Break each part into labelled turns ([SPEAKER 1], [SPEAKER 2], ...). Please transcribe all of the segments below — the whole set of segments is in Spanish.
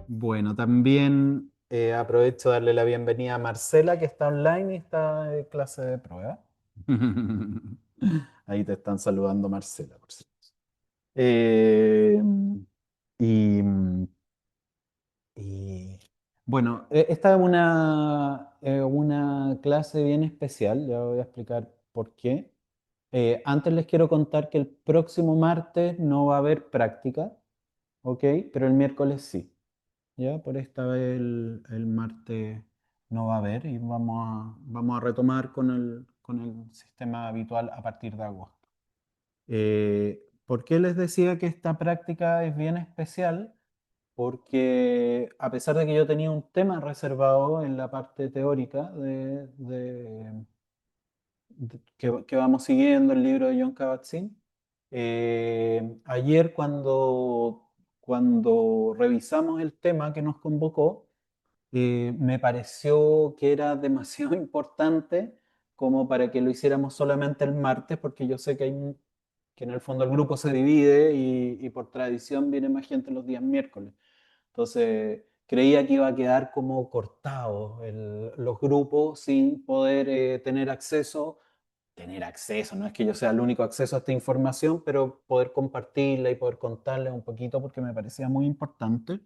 [SPEAKER 1] Bueno, también aprovecho de darle la bienvenida a Marcela, que está online y está en clase de prueba. Ahí te están saludando, Marcela, por cierto. Eh, y, y, bueno, esta es una clase bien especial, ya voy a explicar por qué. Antes les quiero contar que el próximo martes no va a haber práctica, ¿ok? Pero el miércoles sí. Ya, por esta vez el martes no va a haber y vamos a retomar con el sistema habitual a partir de agosto. ¿Por qué les decía que esta práctica es bien especial? Porque a pesar de que yo tenía un tema reservado en la parte teórica que vamos siguiendo el libro de John Kabat-Zinn, ayer cuando revisamos el tema que nos convocó, me pareció que era demasiado importante como para que lo hiciéramos solamente el martes, porque yo sé que en el fondo el grupo se divide y por tradición viene más gente los días miércoles. Entonces creía que iba a quedar como cortado los grupos sin poder tener acceso, no es que yo sea el único acceso a esta información, pero poder compartirla y poder contarles un poquito porque me parecía muy importante.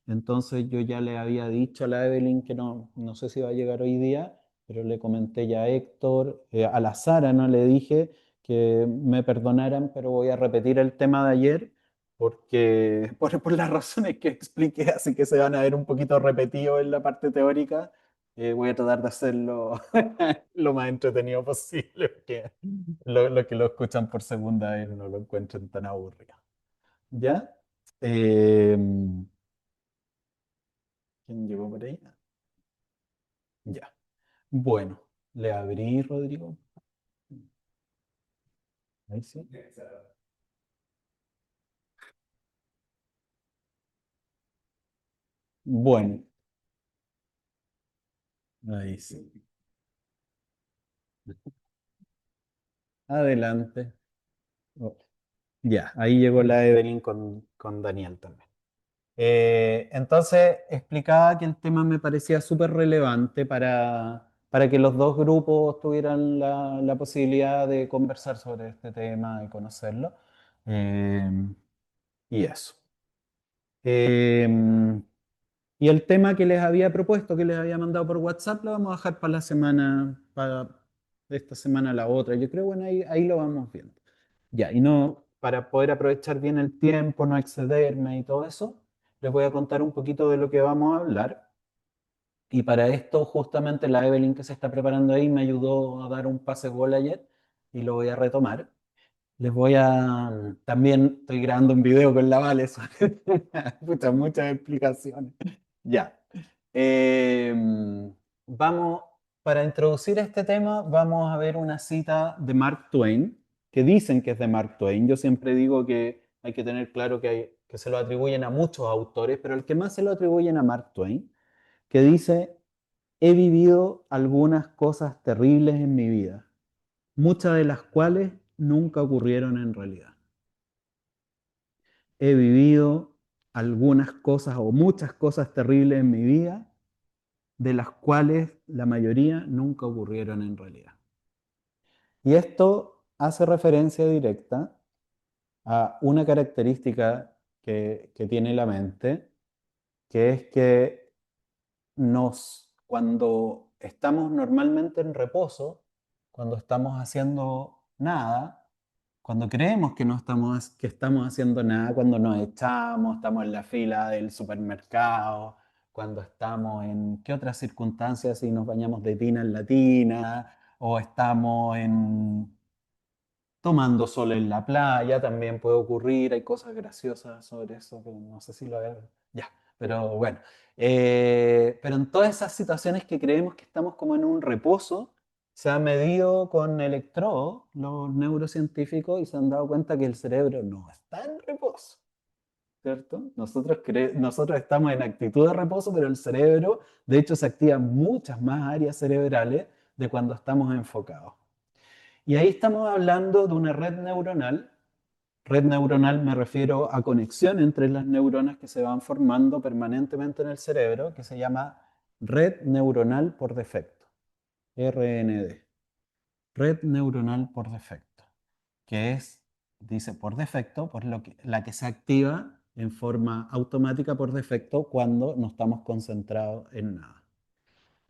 [SPEAKER 1] Entonces yo ya le había dicho a la Evelyn que no sé si va a llegar hoy día, pero le comenté ya a Héctor, a la Sara no le dije que me perdonaran, pero voy a repetir el tema de ayer porque por las razones que expliqué, así que se van a ver un poquito repetidos en la parte teórica. Voy a tratar de hacerlo lo más entretenido posible, porque lo que lo escuchan por segunda vez no lo encuentren tan aburrido. ¿Ya? Eh, ¿Quién llegó por ahí? Ya. Bueno, le abrí, Rodrigo. Ahí sí. Bueno, ahí sí. Adelante. Oh, ya, ahí llegó la Evelyn con Daniel también. Entonces, explicaba que el tema me parecía súper relevante para que los dos grupos tuvieran la posibilidad de conversar sobre este tema y conocerlo. Eh, y eso. Eh, Y el tema que les había propuesto, que les había mandado por WhatsApp, lo vamos a dejar para la semana, para de esta semana a la otra. Yo creo, bueno, ahí lo vamos viendo. Ya, y no, para poder aprovechar bien el tiempo, no excederme y todo eso, les voy a contar un poquito de lo que vamos a hablar. Y para esto, justamente la Evelyn que se está preparando ahí me ayudó a dar un pase gol ayer y lo voy a retomar. Les voy a... También estoy grabando un video con la Vale. Muchas explicaciones. Ya. Eh, vamos, para introducir este tema, vamos a ver una cita de Mark Twain, que dicen que es de Mark Twain. Yo siempre digo que hay que tener claro que se lo atribuyen a muchos autores, pero el que más se lo atribuyen a Mark Twain, que dice, he vivido algunas cosas terribles en mi vida, muchas de las cuales nunca ocurrieron en realidad. He vivido algunas cosas o muchas cosas terribles en mi vida, de las cuales la mayoría nunca ocurrieron en realidad. Y esto hace referencia directa a una característica que tiene la mente, que es que cuando estamos normalmente en reposo, cuando estamos haciendo nada, cuando creemos que estamos haciendo nada, cuando nos echamos, estamos en la fila del supermercado, cuando estamos en qué otras circunstancias, si nos bañamos de tina en la tina, o estamos tomando sol en la playa, también puede ocurrir, hay cosas graciosas sobre eso, que no sé si lo veo. Ya, pero bueno. Pero en todas esas situaciones que creemos que estamos como en un reposo, se ha medido con electrodos los neurocientíficos y se han dado cuenta que el cerebro no está en reposo, ¿cierto? Nosotros estamos en actitud de reposo, pero el cerebro, de hecho, se activan muchas más áreas cerebrales de cuando estamos enfocados. Y ahí estamos hablando de una red neuronal. Red neuronal me refiero a conexión entre las neuronas que se van formando permanentemente en el cerebro, que se llama red neuronal por defecto, RND. Red neuronal por defecto, que es, dice por defecto, por la que se activa en forma automática por defecto cuando no estamos concentrados en nada.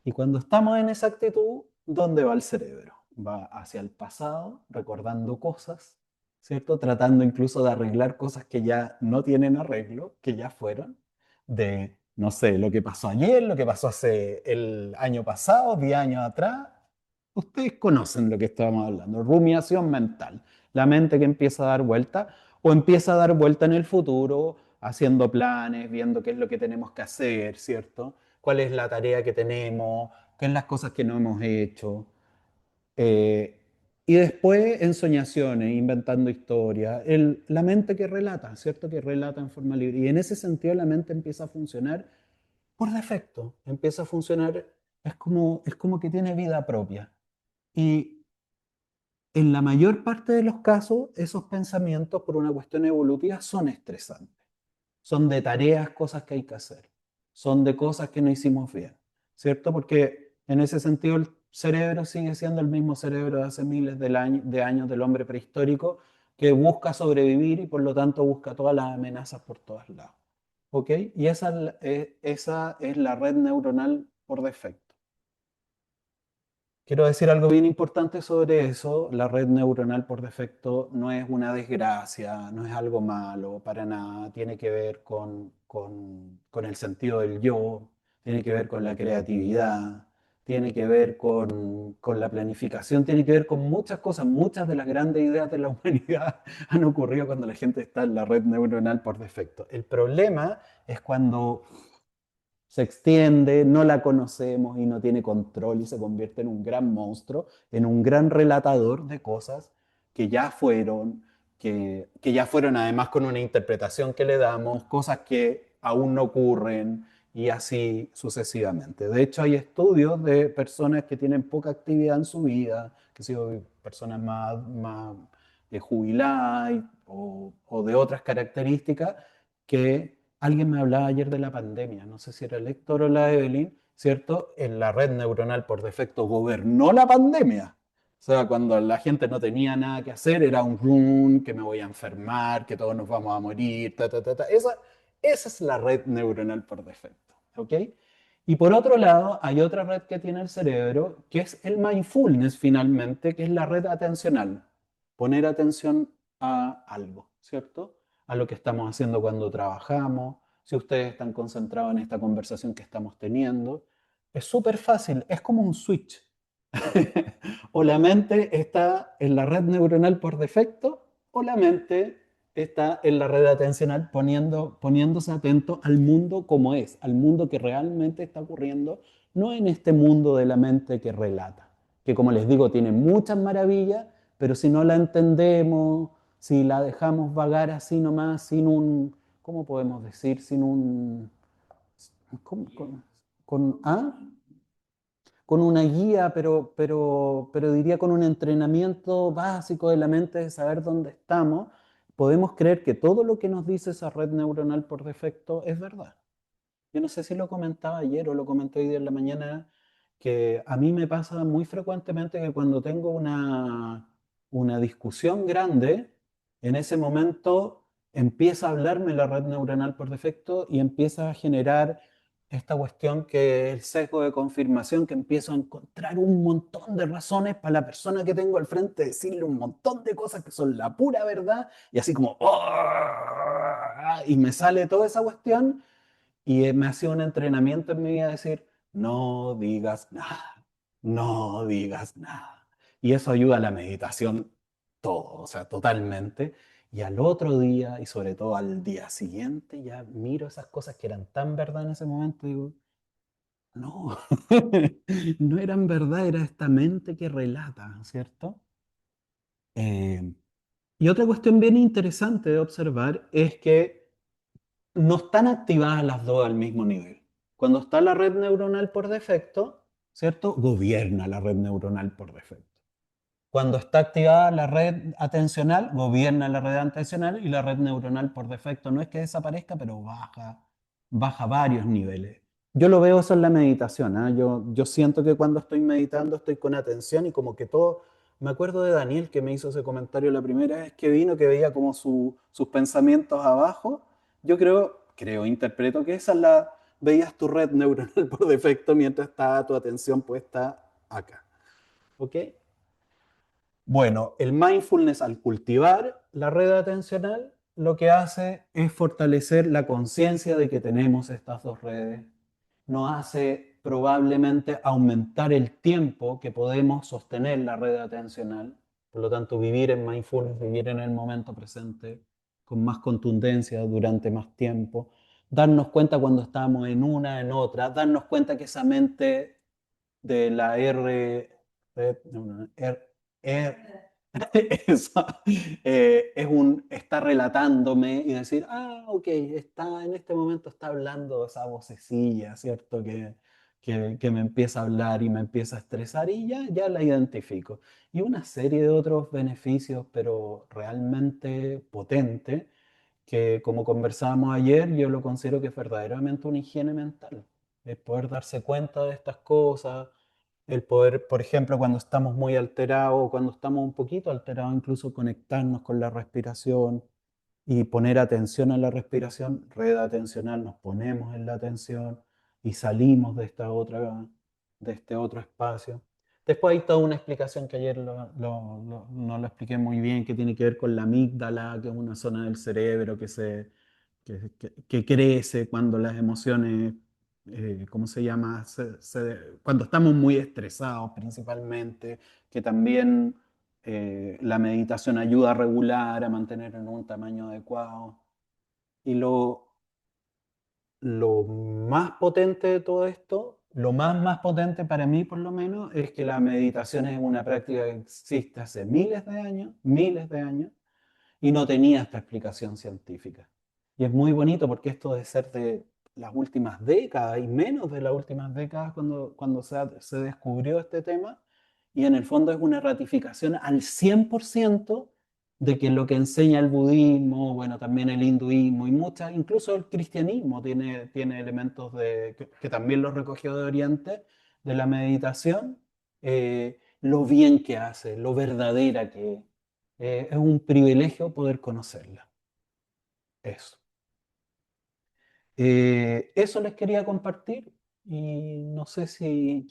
[SPEAKER 1] Y cuando estamos en esa actitud, ¿dónde va el cerebro? Va hacia el pasado, recordando cosas, ¿cierto? Tratando incluso de arreglar cosas que ya no tienen arreglo, que ya fueron, de, no sé, lo que pasó ayer, lo que pasó hace el año pasado, 10 años atrás. Ustedes conocen lo que estábamos hablando, rumiación mental, la mente que empieza a dar vuelta o empieza a dar vuelta en el futuro, haciendo planes, viendo qué es lo que tenemos que hacer, ¿cierto? Cuál es la tarea que tenemos, qué son las cosas que no hemos hecho. Eh, y después ensoñaciones, inventando historias, la mente que relata, ¿cierto? Que relata en forma libre. Y en ese sentido la mente empieza a funcionar por defecto, empieza a funcionar, es como que tiene vida propia. Y en la mayor parte de los casos, esos pensamientos, por una cuestión evolutiva, son estresantes. Son de tareas, cosas que hay que hacer. Son de cosas que no hicimos bien, ¿cierto? Porque en ese sentido el cerebro sigue siendo el mismo cerebro de hace miles de años del hombre prehistórico que busca sobrevivir y por lo tanto busca todas las amenazas por todos lados. ¿Ok? Y esa es la red neuronal por defecto. Quiero decir algo bien importante sobre eso. La red neuronal por defecto no es una desgracia, no es algo malo, para nada. Tiene que ver con el sentido del yo, tiene que ver con la creatividad, tiene que ver con la planificación, tiene que ver con muchas cosas. Muchas de las grandes ideas de la humanidad han ocurrido cuando la gente está en la red neuronal por defecto. El problema es cuando se extiende, no la conocemos y no tiene control y se convierte en un gran monstruo, en un gran relatador de cosas que ya fueron, que ya fueron además con una interpretación que le damos, cosas que aún no ocurren y así sucesivamente. De hecho, hay estudios de personas que tienen poca actividad en su vida, que son personas más jubiladas o de otras características, que alguien me hablaba ayer de la pandemia, no sé si era el Héctor o la Evelyn, ¿cierto? En la red neuronal por defecto gobernó la pandemia. O sea, cuando la gente no tenía nada que hacer, era un run, que me voy a enfermar, que todos nos vamos a morir, ta, ta, ta, ta. Esa es la red neuronal por defecto, ¿ok? Y por otro lado, hay otra red que tiene el cerebro, que es el mindfulness finalmente, que es la red atencional. Poner atención a algo, ¿cierto? A lo que estamos haciendo cuando trabajamos, si ustedes están concentrados en esta conversación que estamos teniendo. Es súper fácil, es como un switch. O la mente está en la red neuronal por defecto, o la mente está en la red atencional poniéndose atento al mundo como es, al mundo que realmente está ocurriendo, no en este mundo de la mente que relata, que como les digo tiene muchas maravillas, pero si no la entendemos, si la dejamos vagar así nomás, sin un, ¿cómo podemos decir? Sin un, ¿cómo? ¿Ah? Con una guía, pero diría con un entrenamiento básico de la mente de saber dónde estamos, podemos creer que todo lo que nos dice esa red neuronal por defecto es verdad. Yo no sé si lo comentaba ayer o lo comenté hoy día en la mañana, que a mí me pasa muy frecuentemente que cuando tengo una discusión grande, en ese momento empieza a hablarme la red neuronal por defecto y empieza a generar esta cuestión que es el sesgo de confirmación, que empiezo a encontrar un montón de razones para la persona que tengo al frente, decirle un montón de cosas que son la pura verdad, y así como, "Oh", y me sale toda esa cuestión y me hacía un entrenamiento en mi vida de decir, no digas nada, no digas nada. Y eso ayuda a la meditación todo, o sea, totalmente. Y al otro día, y sobre todo al día siguiente, ya miro esas cosas que eran tan verdad en ese momento y digo, no, no eran verdad, era esta mente que relata, ¿cierto? Eh, y otra cuestión bien interesante de observar es que no están activadas las dos al mismo nivel. Cuando está la red neuronal por defecto, ¿cierto? Gobierna la red neuronal por defecto. Cuando está activada la red atencional, gobierna la red atencional y la red neuronal por defecto no es que desaparezca, pero baja varios niveles. Yo lo veo eso en la meditación, ¿eh? Yo siento que cuando estoy meditando estoy con atención y como que todo... Me acuerdo de Daniel que me hizo ese comentario la primera vez que vino, que veía como sus pensamientos abajo. Yo interpreto que esa es veías tu red neuronal por defecto mientras está tu atención puesta acá. ¿Ok? Bueno, el mindfulness al cultivar la red atencional lo que hace es fortalecer la conciencia de que tenemos estas dos redes. Nos hace probablemente aumentar el tiempo que podemos sostener la red atencional. Por lo tanto, vivir en mindfulness, vivir en el momento presente con más contundencia durante más tiempo. Darnos cuenta cuando estamos en una, en otra. Darnos cuenta que esa mente de la eso, está relatándome y decir, ok, en este momento está hablando esa vocecilla, ¿cierto? Que me empieza a hablar y me empieza a estresar y ya la identifico. Y una serie de otros beneficios, pero realmente potentes, que como conversábamos ayer, yo lo considero que es verdaderamente una higiene mental. El poder darse cuenta de estas cosas, el poder, por ejemplo, cuando estamos muy alterados o cuando estamos un poquito alterados, incluso conectarnos con la respiración y poner atención a la respiración, red atencional, nos ponemos en la atención y salimos de este otro espacio. Después hay toda una explicación que ayer no lo expliqué muy bien, que tiene que ver con la amígdala, que es una zona del cerebro que crece cuando las emociones, ¿cómo se llama? Cuando estamos muy estresados principalmente, que también la meditación ayuda a regular, a mantener en un tamaño adecuado. Y lo más potente de todo esto, lo más potente para mí por lo menos, es que la meditación es una práctica que existe hace miles de años, y no tenía esta explicación científica. Y es muy bonito porque esto de ser de las últimas décadas y menos de las últimas décadas cuando se descubrió este tema, y en el fondo es una ratificación al 100% de que lo que enseña el budismo, bueno, también el hinduismo y muchas, incluso el cristianismo tiene elementos que también los recogió de Oriente, de la meditación, lo bien que hace, lo verdadera que es. Es un privilegio poder conocerla. Eso. Eso les quería compartir y no sé si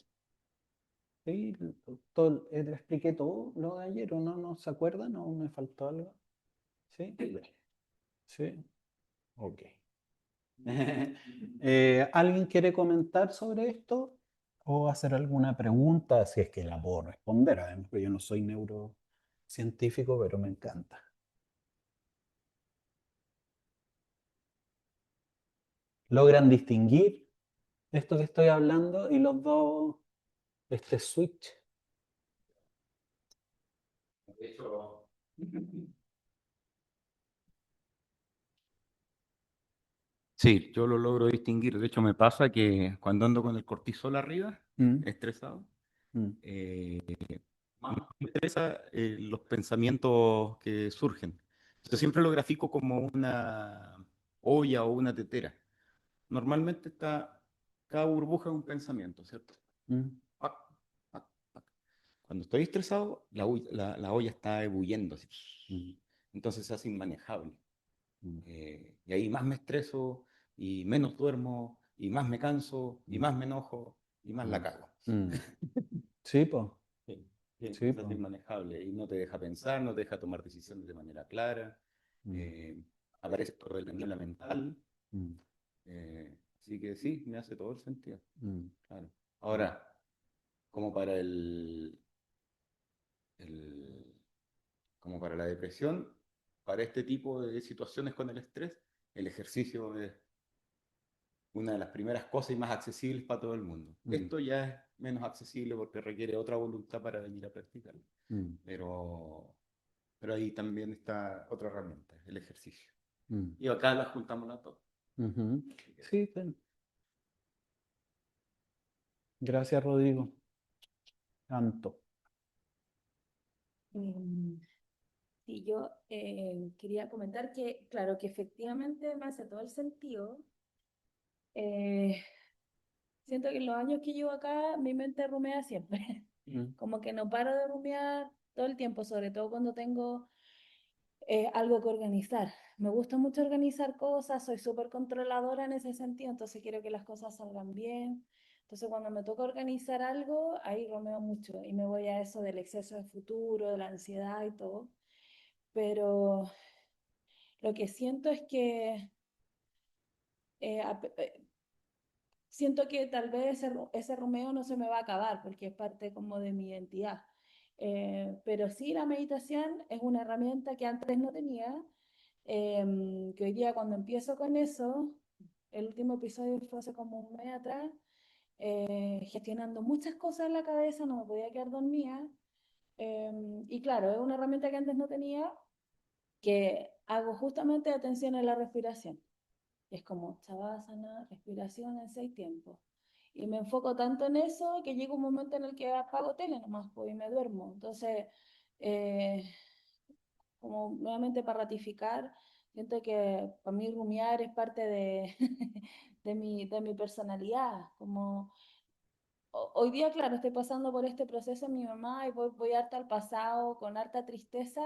[SPEAKER 1] sí, le expliqué todo lo de ayer o no se acuerdan o me faltó algo. ¿Sí? Sí. Ok. ¿Alguien quiere comentar sobre esto o hacer alguna pregunta? Si es que la puedo responder, además, porque yo no soy neurocientífico, pero me encanta. ¿Logran distinguir esto que estoy hablando y los dos, este switch?
[SPEAKER 2] De hecho, sí, yo lo logro distinguir. De hecho, me pasa que cuando ando con el cortisol arriba,
[SPEAKER 1] Mm,
[SPEAKER 2] estresado,
[SPEAKER 1] mm,
[SPEAKER 2] eh, más me interesa los pensamientos que surgen. Yo siempre lo grafico como una olla o una tetera. Normalmente cada burbuja es un pensamiento, ¿cierto?
[SPEAKER 1] mm,
[SPEAKER 2] Pac, pac, pac. Cuando estoy estresado, la olla está ebulliendo, así.
[SPEAKER 1] mm,
[SPEAKER 2] Entonces se hace inmanejable.
[SPEAKER 1] mm,
[SPEAKER 2] Y ahí más me estreso y menos duermo y más me canso y
[SPEAKER 1] mm,
[SPEAKER 2] más me enojo y más la
[SPEAKER 1] mm,
[SPEAKER 2] cago.
[SPEAKER 1] mm. Sí, pues.
[SPEAKER 2] Sí, sí,
[SPEAKER 1] Sí,
[SPEAKER 2] se hace
[SPEAKER 1] pues.
[SPEAKER 2] inmanejable y no te deja pensar, no te deja tomar decisiones de manera clara.
[SPEAKER 1] Mm,
[SPEAKER 2] eh, Aparece por el la mental.
[SPEAKER 1] mm,
[SPEAKER 2] Así que sí, me hace todo el sentido.
[SPEAKER 1] mm,
[SPEAKER 2] Claro.
[SPEAKER 1] mm,
[SPEAKER 2] Ahora, como para el- como para la depresión, para este tipo de situaciones con el estrés, el ejercicio es una de las primeras cosas y más accesibles para todo el mundo.
[SPEAKER 1] mm,
[SPEAKER 2] Esto ya es menos accesible porque requiere otra voluntad para venir a practicarlo.
[SPEAKER 1] mm,
[SPEAKER 2] Pero, pero ahí también está otra herramienta, el ejercicio.
[SPEAKER 1] mm,
[SPEAKER 2] Y acá las juntamos las dos.
[SPEAKER 1] ujú. Sí, gracias, Rodrigo. Tanto.
[SPEAKER 3] Mm, Sí, yo quería comentar que, claro, que efectivamente me hace todo el sentido. Eh, Siento que en los años que llevo acá, mi mente rumea siempre.
[SPEAKER 1] Mm.
[SPEAKER 3] Como que no paro de rumiar todo el tiempo, sobre todo cuando tengo algo que organizar. Me gusta mucho organizar cosas, soy súper controladora en ese sentido, entonces quiero que las cosas salgan bien. Entonces cuando me toca organizar algo, ahí rumeo mucho y me voy a eso del exceso de futuro, de la ansiedad y todo. Pero lo que siento es que eh, siento que tal vez ese rumeo no se me va a acabar porque es parte como de mi identidad. Pero sí, la meditación es una herramienta que antes no tenía, que hoy día cuando empiezo con eso, el último episodio fue hace como un mes atrás, gestionando muchas cosas en la cabeza, no me podía quedar dormida. Y claro, es una herramienta que antes no tenía, que hago justamente atención a la respiración. Es como Shavasana, respiración en 6 tiempos. Y me enfoco tanto en eso que llega un momento en el que apago tele nomás pues, y me duermo. Entonces, eh, como nuevamente para ratificar, siento que para mí rumiar es parte de, de mi personalidad. Como hoy día, claro, estoy pasando por este proceso en mi mamá y voy harta al pasado con harta tristeza,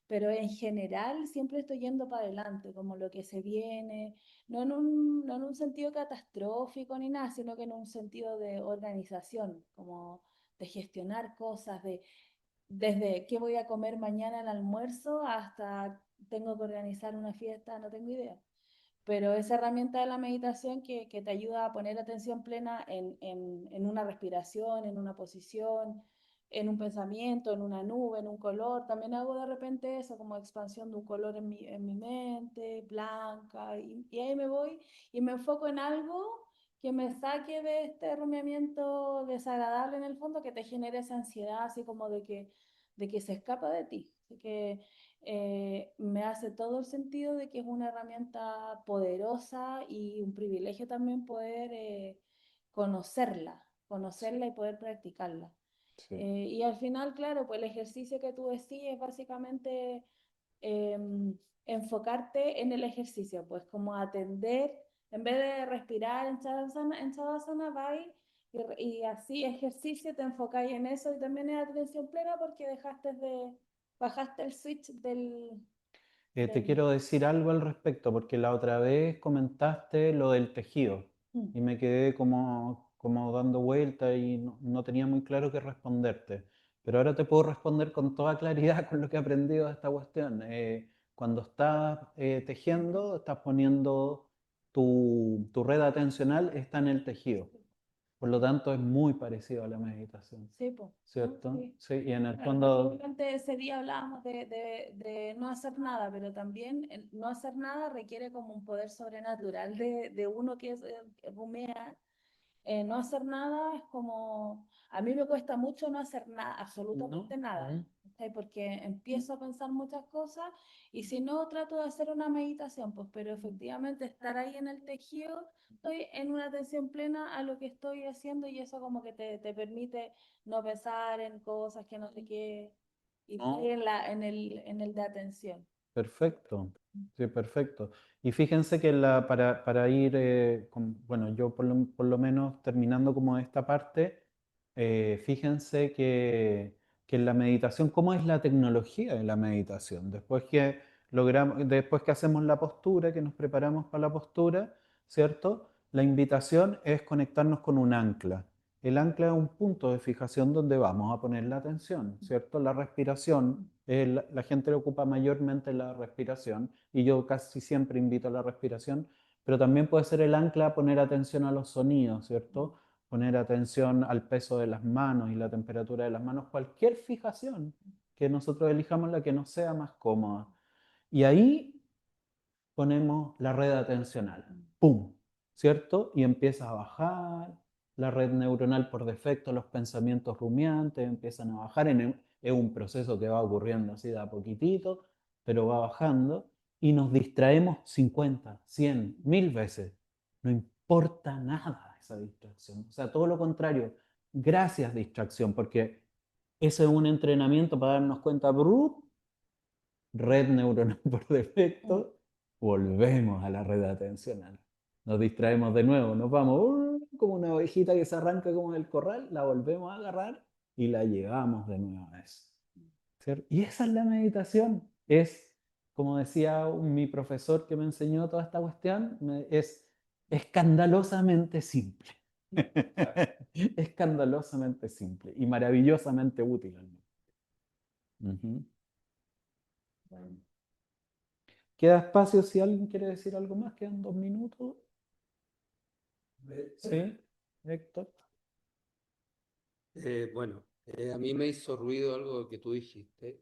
[SPEAKER 3] pero en general siempre estoy yendo para adelante, como lo que se viene, no en un sentido catastrófico ni nada, sino que en un sentido de organización, como de gestionar cosas, desde qué voy a comer mañana al almuerzo hasta tengo que organizar una fiesta, no tengo idea. Pero esa herramienta de la meditación que te ayuda a poner atención plena en una respiración, en una posición, en un pensamiento, en una nube, en un color. También hago de repente eso, como expansión de un color en mi mente, blanca, y ahí me voy y me enfoco en algo que me saque de este rumiamiento desagradable en el fondo, que te genere esa ansiedad, así como de que se escapa de ti. Así que me hace todo el sentido de que es una herramienta poderosa y un privilegio también poder conocerla y poder practicarla.
[SPEAKER 1] Sí.
[SPEAKER 3] Y al final, claro, pues el ejercicio que tú decís es básicamente enfocarte en el ejercicio, pues como atender, en vez de respirar en Shavasana, vais y así ejercicio, te enfocáis en eso y también es atención plena porque bajaste el switch
[SPEAKER 1] Te
[SPEAKER 3] del.
[SPEAKER 1] quiero decir algo al respecto, porque la otra vez comentaste lo del tejido
[SPEAKER 3] Mm,
[SPEAKER 1] y me quedé como dando vuelta y no tenía muy claro qué responderte. Pero ahora te puedo responder con toda claridad con lo que he aprendido de esta cuestión. Cuando estás tejiendo, estás poniendo tu red atencional está en el tejido. Por lo tanto, es muy parecido a la meditación,
[SPEAKER 3] Sí, pues, ¿no?
[SPEAKER 1] ¿cierto?
[SPEAKER 3] Sí.
[SPEAKER 1] Sí, y en el
[SPEAKER 3] Claro,
[SPEAKER 1] fondo,
[SPEAKER 3] básicamente ese día hablábamos de no hacer nada, pero también el no hacer nada requiere como un poder sobrenatural de uno que rumea. No hacer nada es como, a mí me cuesta mucho no hacer nada,
[SPEAKER 1] ¿no?
[SPEAKER 3] absolutamente nada,
[SPEAKER 1] Mm.
[SPEAKER 3] ¿cachai? Porque empiezo a pensar muchas cosas y si no trato de hacer una meditación, pues, pero efectivamente estar ahí en el tejido, estoy en una atención plena a lo que estoy haciendo y eso como que te permite no pensar en cosas que no sé qué y estar
[SPEAKER 1] ¿No?
[SPEAKER 3] en el de atención.
[SPEAKER 1] Perfecto, sí, perfecto. Y fíjense que para ir, bueno, yo por lo menos terminando como esta parte, fíjense que en la meditación, ¿cómo es la tecnología de la meditación? Después que hacemos la postura, que nos preparamos para la postura, ¿cierto? La invitación es conectarnos con un ancla. El ancla es un punto de fijación donde vamos a poner la atención, ¿cierto? La respiración, la gente le ocupa mayormente la respiración y yo casi siempre invito a la respiración, pero también puede ser el ancla a poner atención a los sonidos, ¿cierto? Poner atención al peso de las manos y la temperatura de las manos, cualquier fijación que nosotros elijamos la que nos sea más cómoda. Y ahí ponemos la red atencional. ¡Pum! ¿Cierto? Y empieza a bajar la red neuronal por defecto, los pensamientos rumiantes empiezan a bajar. Es un proceso que va ocurriendo así de a poquitito, pero va bajando y nos distraemos 50, 100, 1000 veces. No importa nada esa distracción. O sea, todo lo contrario. Gracias distracción, porque Ese es un entrenamiento para darnos cuenta, ¡brup! Red neuronal por defecto, volvemos a la red atencional. Nos distraemos de nuevo, nos vamos como una ovejita que se arranca como del corral, la volvemos a agarrar y la llevamos de nuevo a eso. ¿Cierto? Y esa es la meditación. Es, como decía mi profesor que me enseñó toda esta cuestión, es escandalosamente simple. Escandalosamente simple y maravillosamente útil. Uh-huh. Bueno. Queda espacio si alguien quiere decir algo más. Quedan 2 minutos. Sí, Héctor.
[SPEAKER 4] Bueno, a mí me hizo ruido algo que tú dijiste,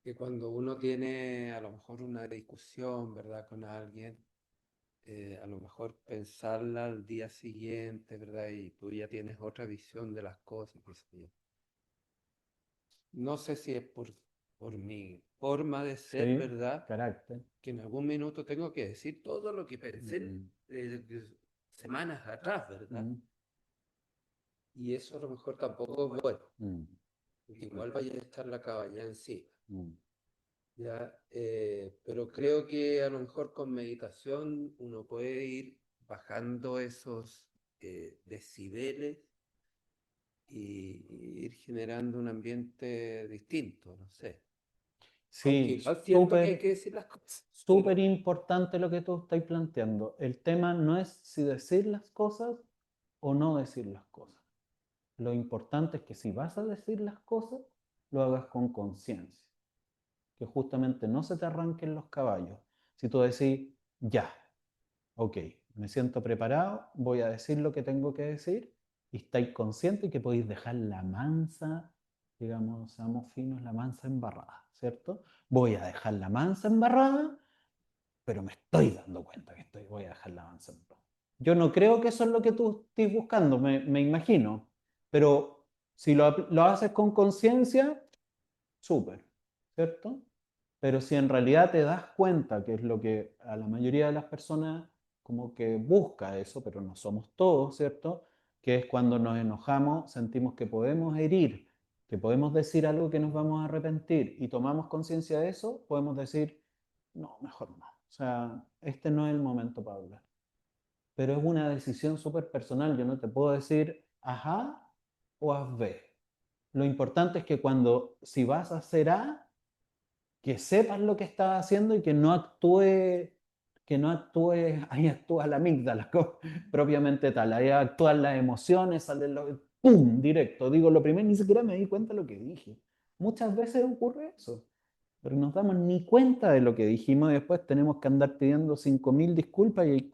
[SPEAKER 4] que cuando uno tiene a lo mejor una discusión, ¿verdad?, con alguien, a lo mejor pensarla al día siguiente, ¿verdad? Y tú ya tienes otra visión de las cosas, qué sé yo. No sé si es por mi forma de ser,
[SPEAKER 1] Sí,
[SPEAKER 4] ¿verdad?
[SPEAKER 1] carácter.
[SPEAKER 4] Que en algún minuto tengo que decir todo lo que pensé semanas atrás, ¿verdad? Y eso a lo mejor tampoco es bueno, porque igual vaya a estar la caballa encima. ¿Ya? Pero creo que a lo mejor con meditación uno puede ir bajando esos decibeles y ir generando un ambiente distinto, no sé. Aunque
[SPEAKER 1] Sí,
[SPEAKER 4] igual siento que hay que decir las cosas.
[SPEAKER 1] súper importante lo que tú estás planteando. El tema no es si decir las cosas o no decir las cosas. Lo importante es que si vas a decir las cosas, lo hagas con conciencia. Que justamente no se te arranquen los caballos. Si tú decís, ya, ok, me siento preparado, voy a decir lo que tengo que decir, y estáis conscientes que podéis dejar la mansa, digamos, seamos finos, la mansa embarrada, ¿cierto? Voy a dejar la mansa embarrada, pero me estoy dando cuenta que voy a dejar la mansa embarrada. Yo no creo que eso es lo que tú estés buscando, me imagino, pero si lo haces con conciencia, súper, ¿cierto? Pero si en realidad te das cuenta, que es lo que a la mayoría de las personas como que busca eso, pero no somos todos, ¿cierto? Que es cuando nos enojamos, sentimos que podemos herir, que podemos decir algo que nos vamos a arrepentir y tomamos conciencia de eso, podemos decir, no, mejor no. O sea, este no es el momento para hablar. Pero es una decisión súper personal. Yo no te puedo decir, ajá o haz B. Lo importante es que si vas a hacer A, que sepas lo que estás haciendo y que no actúe, ahí actúa la amígdala propiamente tal, ahí actúan las emociones, salen ¡pum! Directo, digo lo primero, ni siquiera me di cuenta de lo que dije. Muchas veces ocurre eso, pero no nos damos ni cuenta de lo que dijimos y después tenemos que andar pidiendo 5.000 disculpas y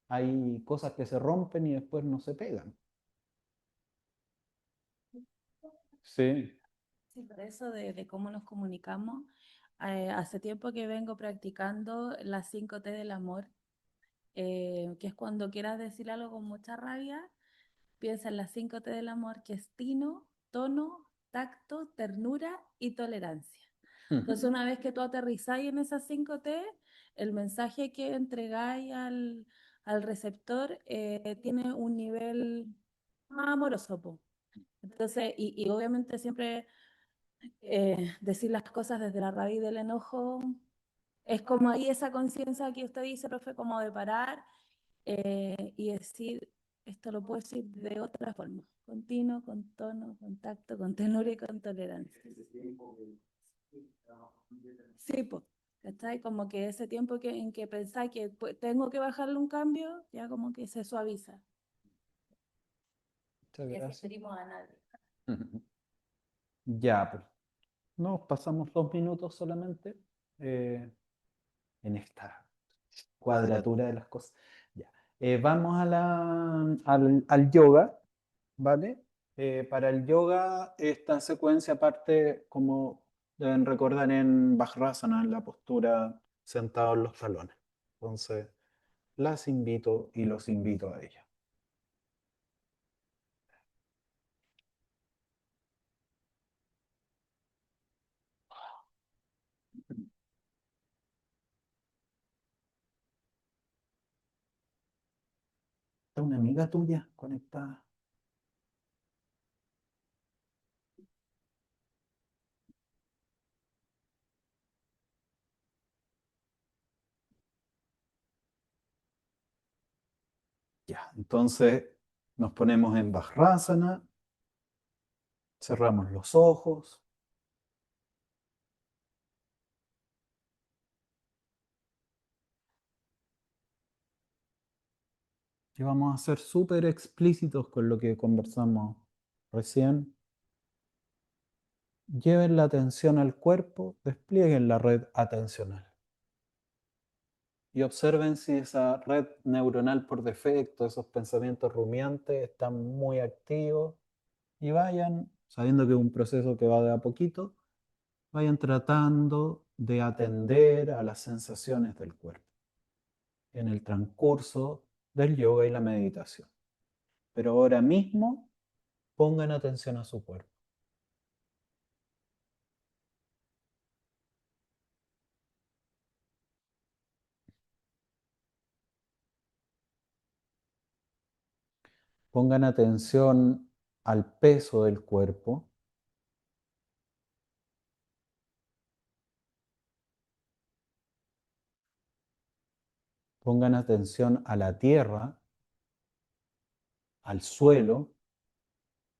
[SPEAKER 1] hay cosas que se rompen y después no se pegan. Sí.
[SPEAKER 3] Sí, por eso de cómo nos comunicamos, hace tiempo que vengo practicando las 5 T del amor, que es cuando quieras decir algo con mucha rabia, piensa en las 5 T del amor, que es tino, tono, tacto, ternura y tolerancia. Entonces, una vez que tú aterrizáis en esas 5 T, el mensaje que entregáis al receptor tiene un nivel más amoroso, po. Entonces, y obviamente siempre decir las cosas desde la rabia y del enojo, es como ahí esa conciencia que usted dice, profe, como de parar y decir, esto lo puedo decir de otra forma, continuo, con tono, con tacto, con tenura y con tolerancia. Sí, pues, ¿cachai? Como que ese tiempo en que pensáis que tengo que bajarle un cambio, ya como que se suaviza.
[SPEAKER 1] Muchas
[SPEAKER 3] Y
[SPEAKER 1] gracias.
[SPEAKER 3] asistimos a nadie.
[SPEAKER 1] Ya, pues. Nos pasamos 2 minutos solamente en esta cuadratura de las cosas. Ya. Vamos al yoga, ¿vale? Para el yoga, esta secuencia parte, como deben recordar, en Vajrasana, en la postura sentado en los talones. Entonces, las invito y los invito a ello. Está una amiga tuya conectada. Ya, entonces nos ponemos en Vajrasana, cerramos los ojos. Y vamos a ser súper explícitos con lo que conversamos recién. Lleven la atención al cuerpo, desplieguen la red atencional. Y observen si esa red neuronal por defecto, esos pensamientos rumiantes, están muy activos. Y vayan, sabiendo que es un proceso que va de a poquito, vayan tratando de atender a las sensaciones del cuerpo en el transcurso del yoga y la meditación. Pero ahora mismo pongan atención a su cuerpo. Pongan atención al peso del cuerpo. Pongan atención a la tierra, al suelo,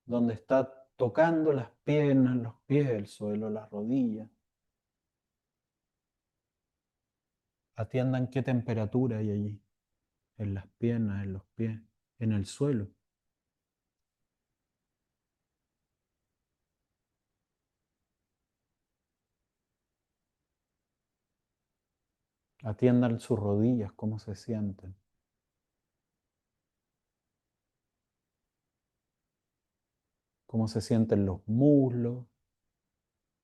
[SPEAKER 1] donde está tocando las piernas, los pies, el suelo, las rodillas. Atiendan qué temperatura hay allí, en las piernas, en los pies, en el suelo. Atiendan sus rodillas, cómo se sienten. Cómo se sienten los muslos,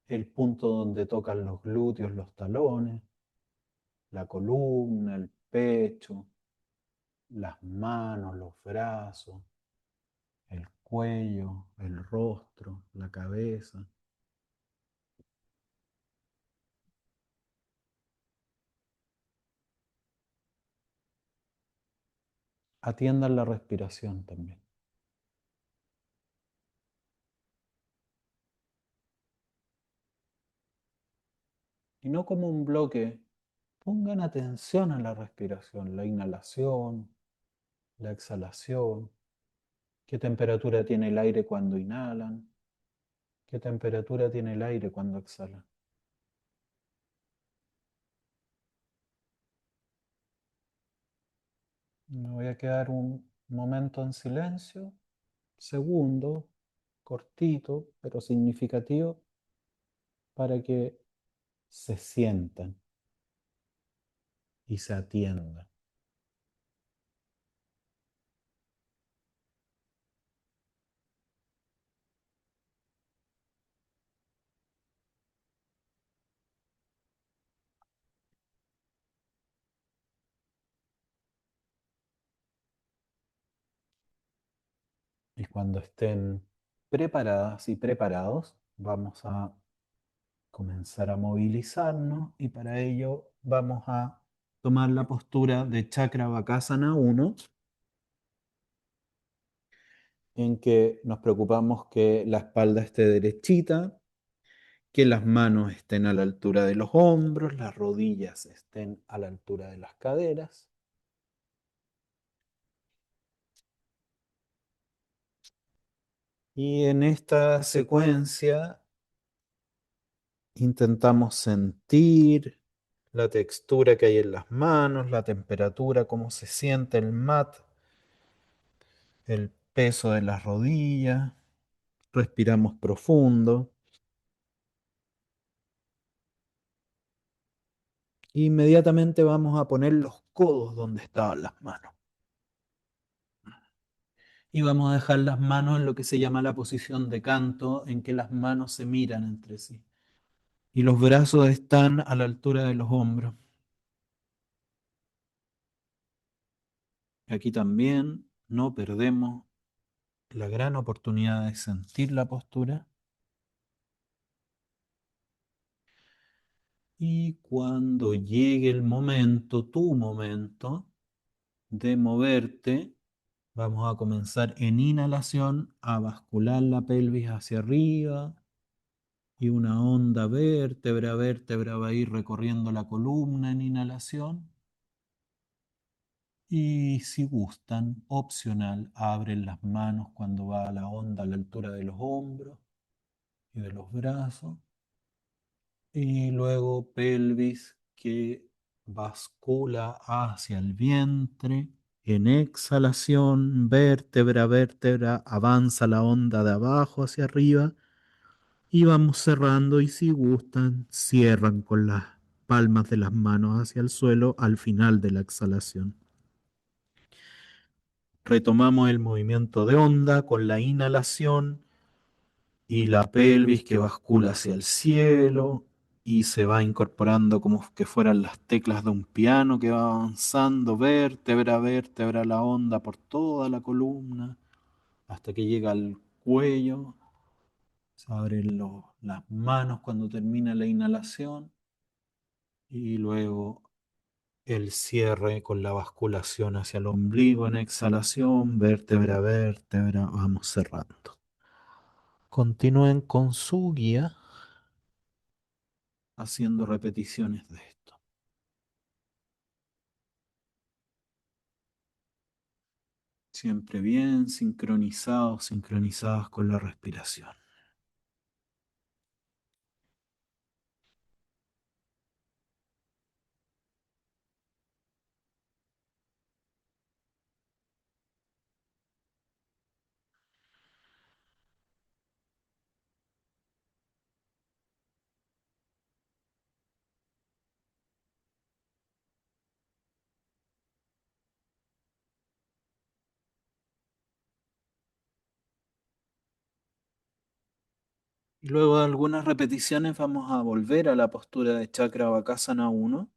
[SPEAKER 1] el punto donde tocan los glúteos, los talones, la columna, el pecho, las manos, los brazos, el cuello, el rostro, la cabeza. Atiendan la respiración también. Y no como un bloque, pongan atención a la respiración, la inhalación, la exhalación, qué temperatura tiene el aire cuando inhalan, qué temperatura tiene el aire cuando exhalan. Me voy a quedar un momento en silencio, segundo, cortito, pero significativo, para que se sientan y se atiendan. Y cuando estén preparadas y preparados, vamos a comenzar a movilizarnos y para ello vamos a tomar la postura de Chakra Vakasana 1, en que nos preocupamos que la espalda esté derechita, que las manos estén a la altura de los hombros, las rodillas estén a la altura de las caderas. Y en esta secuencia intentamos sentir la textura que hay en las manos, la temperatura, cómo se siente el mat, el peso de las rodillas. Respiramos profundo. Inmediatamente vamos a poner los codos donde estaban las manos. Y vamos a dejar las manos en lo que se llama la posición de canto, en que las manos se miran entre sí. Y los brazos están a la altura de los hombros. Aquí también no perdemos la gran oportunidad de sentir la postura. Y cuando llegue el momento, tu momento, de moverte, vamos a comenzar en inhalación a bascular la pelvis hacia arriba y una onda vértebra a vértebra va a ir recorriendo la columna en inhalación. Y si gustan, opcional, abren las manos cuando va la onda a la altura de los hombros y de los brazos. Y luego pelvis que bascula hacia el vientre. En exhalación, vértebra a vértebra, avanza la onda de abajo hacia arriba y vamos cerrando y si gustan, cierran con las palmas de las manos hacia el suelo al final de la exhalación. Retomamos el movimiento de onda con la inhalación y la pelvis que bascula hacia el cielo y se va incorporando como que fueran las teclas de un piano que va avanzando vértebra a vértebra la onda por toda la columna hasta que llega al cuello. Se abren las manos cuando termina la inhalación y luego el cierre con la basculación hacia el ombligo en exhalación, vértebra a vértebra, vamos cerrando. Continúen con su guía haciendo repeticiones de esto. Siempre bien sincronizados, sincronizados con la respiración. Y luego de algunas repeticiones vamos a volver a la postura de Chakra Vakasana 1.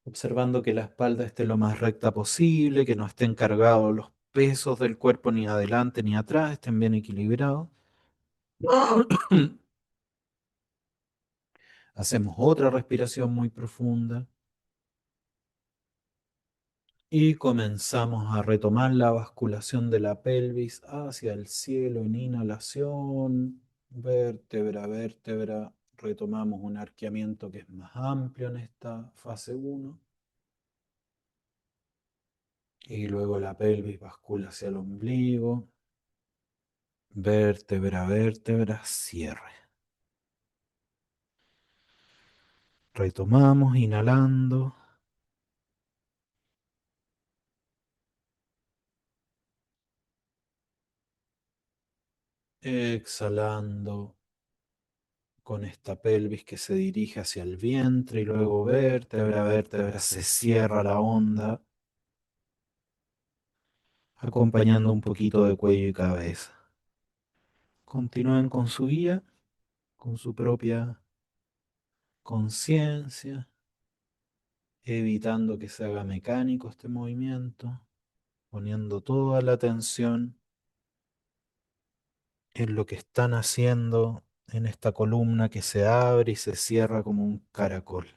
[SPEAKER 1] Observando que la espalda esté lo más recta posible, que no estén cargados los pesos del cuerpo ni adelante ni atrás, estén bien equilibrados. Hacemos otra respiración muy profunda y comenzamos a retomar la basculación de la pelvis hacia el cielo en inhalación, vértebra a vértebra. Retomamos un arqueamiento que es más amplio en esta fase 1. Y luego la pelvis bascula hacia el ombligo, vértebra a vértebra, cierre. Retomamos inhalando, exhalando con esta pelvis que se dirige hacia el vientre y luego vértebra a vértebra se cierra la onda, acompañando un poquito de cuello y cabeza. Continúen con su guía, con su propia conciencia, evitando que se haga mecánico este movimiento, poniendo toda la atención en lo que están haciendo en esta columna que se abre y se cierra como un caracol.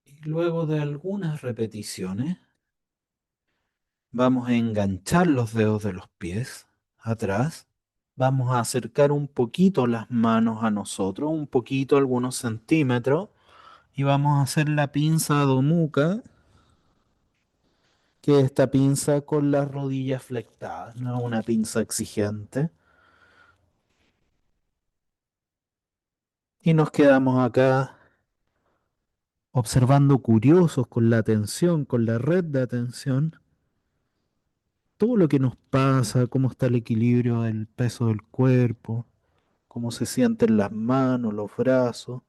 [SPEAKER 1] Y luego de algunas repeticiones, vamos a enganchar los dedos de los pies atrás. Vamos a acercar un poquito las manos a nosotros, un poquito, algunos centímetros, y vamos a hacer la pinza Adho Mukha, que es esta pinza con las rodillas flectadas, no una pinza exigente. Y nos quedamos acá observando curiosos con la atención, con la red de atención, todo lo que nos pasa, cómo está el equilibrio del peso del cuerpo, cómo se sienten las manos, los brazos,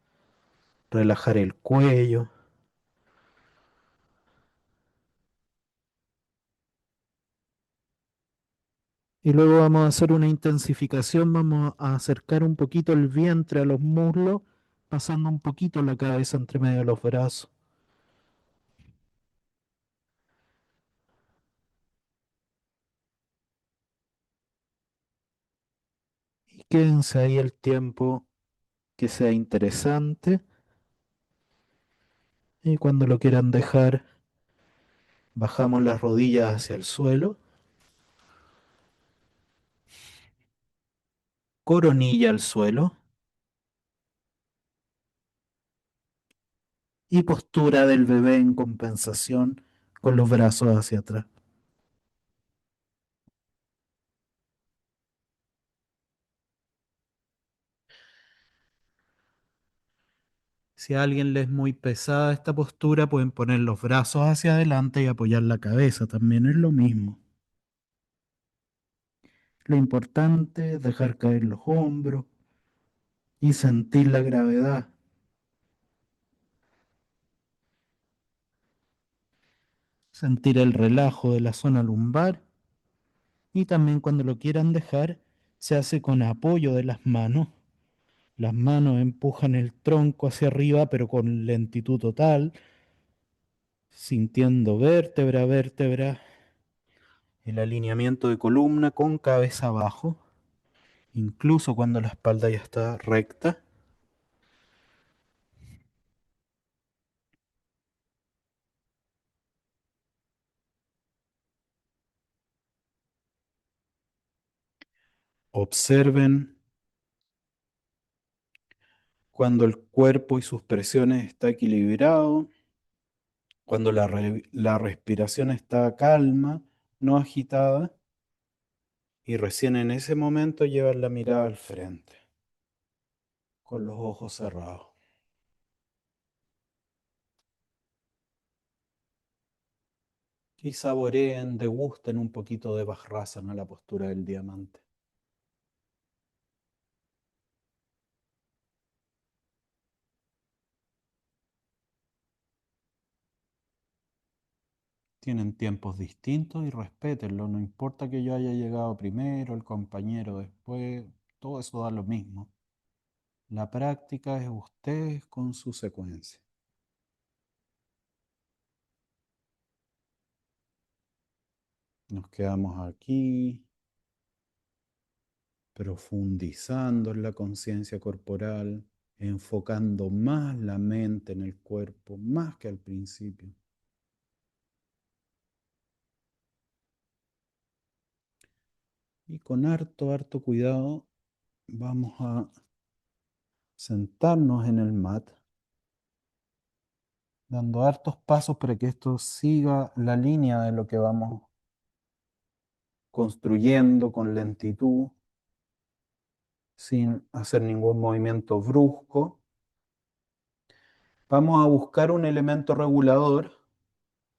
[SPEAKER 1] relajar el cuello. Y luego vamos a hacer una intensificación, vamos a acercar un poquito el vientre a los muslos, pasando un poquito la cabeza entre medio de los brazos. Quédense ahí el tiempo que sea interesante y cuando lo quieran dejar, bajamos las rodillas hacia el suelo, coronilla al suelo y postura del bebé en compensación con los brazos hacia atrás. Si a alguien le es muy pesada esta postura, pueden poner los brazos hacia adelante y apoyar la cabeza, también es lo mismo. Lo importante es dejar caer los hombros y sentir la gravedad. Sentir el relajo de la zona lumbar y también cuando lo quieran dejar, se hace con apoyo de las manos. Las manos empujan el tronco hacia arriba, pero con lentitud total, sintiendo vértebra a vértebra, el alineamiento de columna con cabeza abajo, incluso cuando la espalda ya está recta. Observen cuando el cuerpo y sus presiones está equilibrado, cuando la respiración está calma, no agitada, y recién en ese momento llevan la mirada al frente, con los ojos cerrados. Y saboreen, degusten un poquito de Vajrasana, la postura del diamante. Tienen tiempos distintos y respétenlo, no importa que yo haya llegado primero, el compañero después, todo eso da lo mismo. La práctica es ustedes con su secuencia. Nos quedamos aquí, profundizando en la conciencia corporal, enfocando más la mente en el cuerpo, más que al principio. Y con harto cuidado vamos a sentarnos en el mat, dando hartos pasos para que esto siga la línea de lo que vamos construyendo con lentitud, sin hacer ningún movimiento brusco. Vamos a buscar un elemento regulador,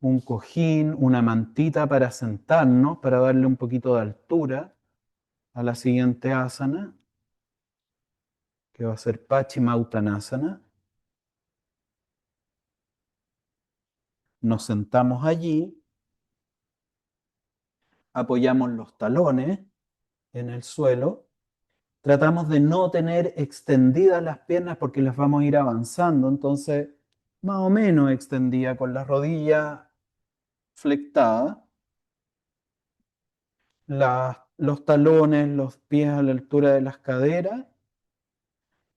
[SPEAKER 1] un cojín, una mantita para sentarnos, para darle un poquito de altura a la siguiente asana, que va a ser Paschimottanasana. Nos sentamos allí, apoyamos los talones en el suelo. Tratamos de no tener extendidas las piernas porque las vamos a ir avanzando, entonces más o menos extendida con las rodillas flectadas, los talones, los pies a la altura de las caderas,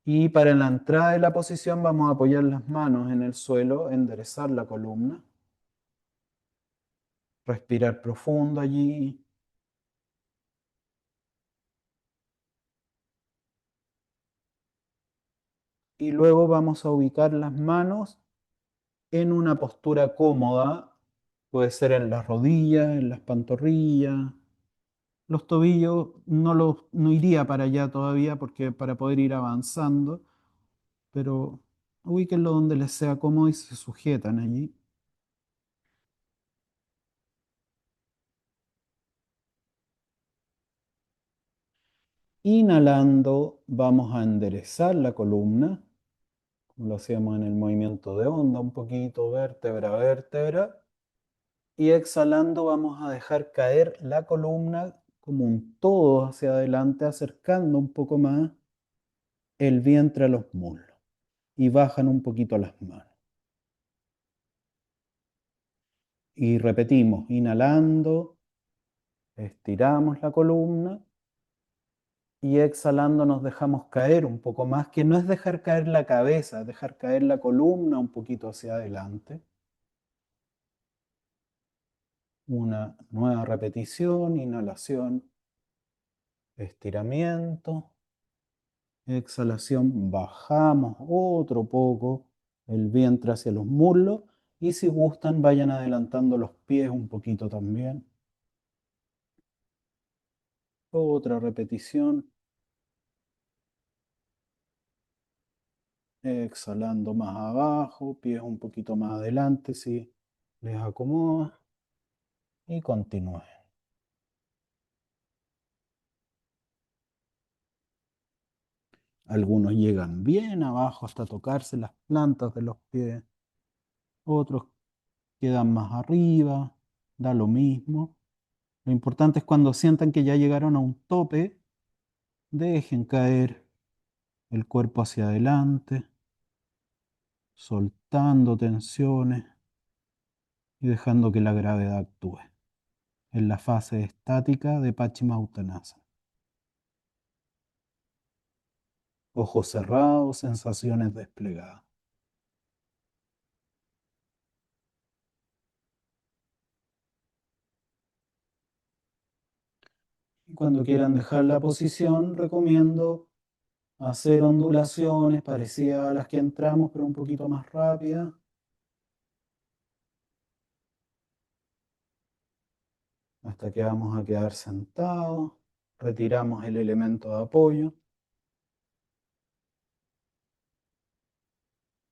[SPEAKER 1] y para la entrada de la posición vamos a apoyar las manos en el suelo, enderezar la columna, respirar profundo allí. Y luego vamos a ubicar las manos en una postura cómoda, puede ser en las rodillas, en las pantorrillas. Los tobillos no iría para allá todavía porque para poder ir avanzando, pero ubíquenlo donde les sea cómodo y se sujetan allí. Inhalando, vamos a enderezar la columna, como lo hacíamos en el movimiento de onda, un poquito, vértebra a vértebra. Y exhalando vamos a dejar caer la columna como un todo hacia adelante, acercando un poco más el vientre a los muslos. Y bajan un poquito las manos. Y repetimos, inhalando, estiramos la columna. Y exhalando nos dejamos caer un poco más, que no es dejar caer la cabeza, es dejar caer la columna un poquito hacia adelante. Una nueva repetición, inhalación, estiramiento, exhalación, bajamos otro poco el vientre hacia los muslos y si gustan vayan adelantando los pies un poquito también. Otra repetición. Exhalando más abajo, pies un poquito más adelante si les acomoda. Y continúen. Algunos llegan bien abajo hasta tocarse las plantas de los pies. Otros quedan más arriba. Da lo mismo. Lo importante es cuando sientan que ya llegaron a un tope, dejen caer el cuerpo hacia adelante, soltando tensiones y dejando que la gravedad actúe en la fase estática de Paschimottanasana. Ojos cerrados, sensaciones desplegadas. Y cuando quieran dejar la posición, recomiendo hacer ondulaciones parecidas a las que entramos, pero un poquito más rápidas. Hasta que vamos a quedar sentados. Retiramos el elemento de apoyo.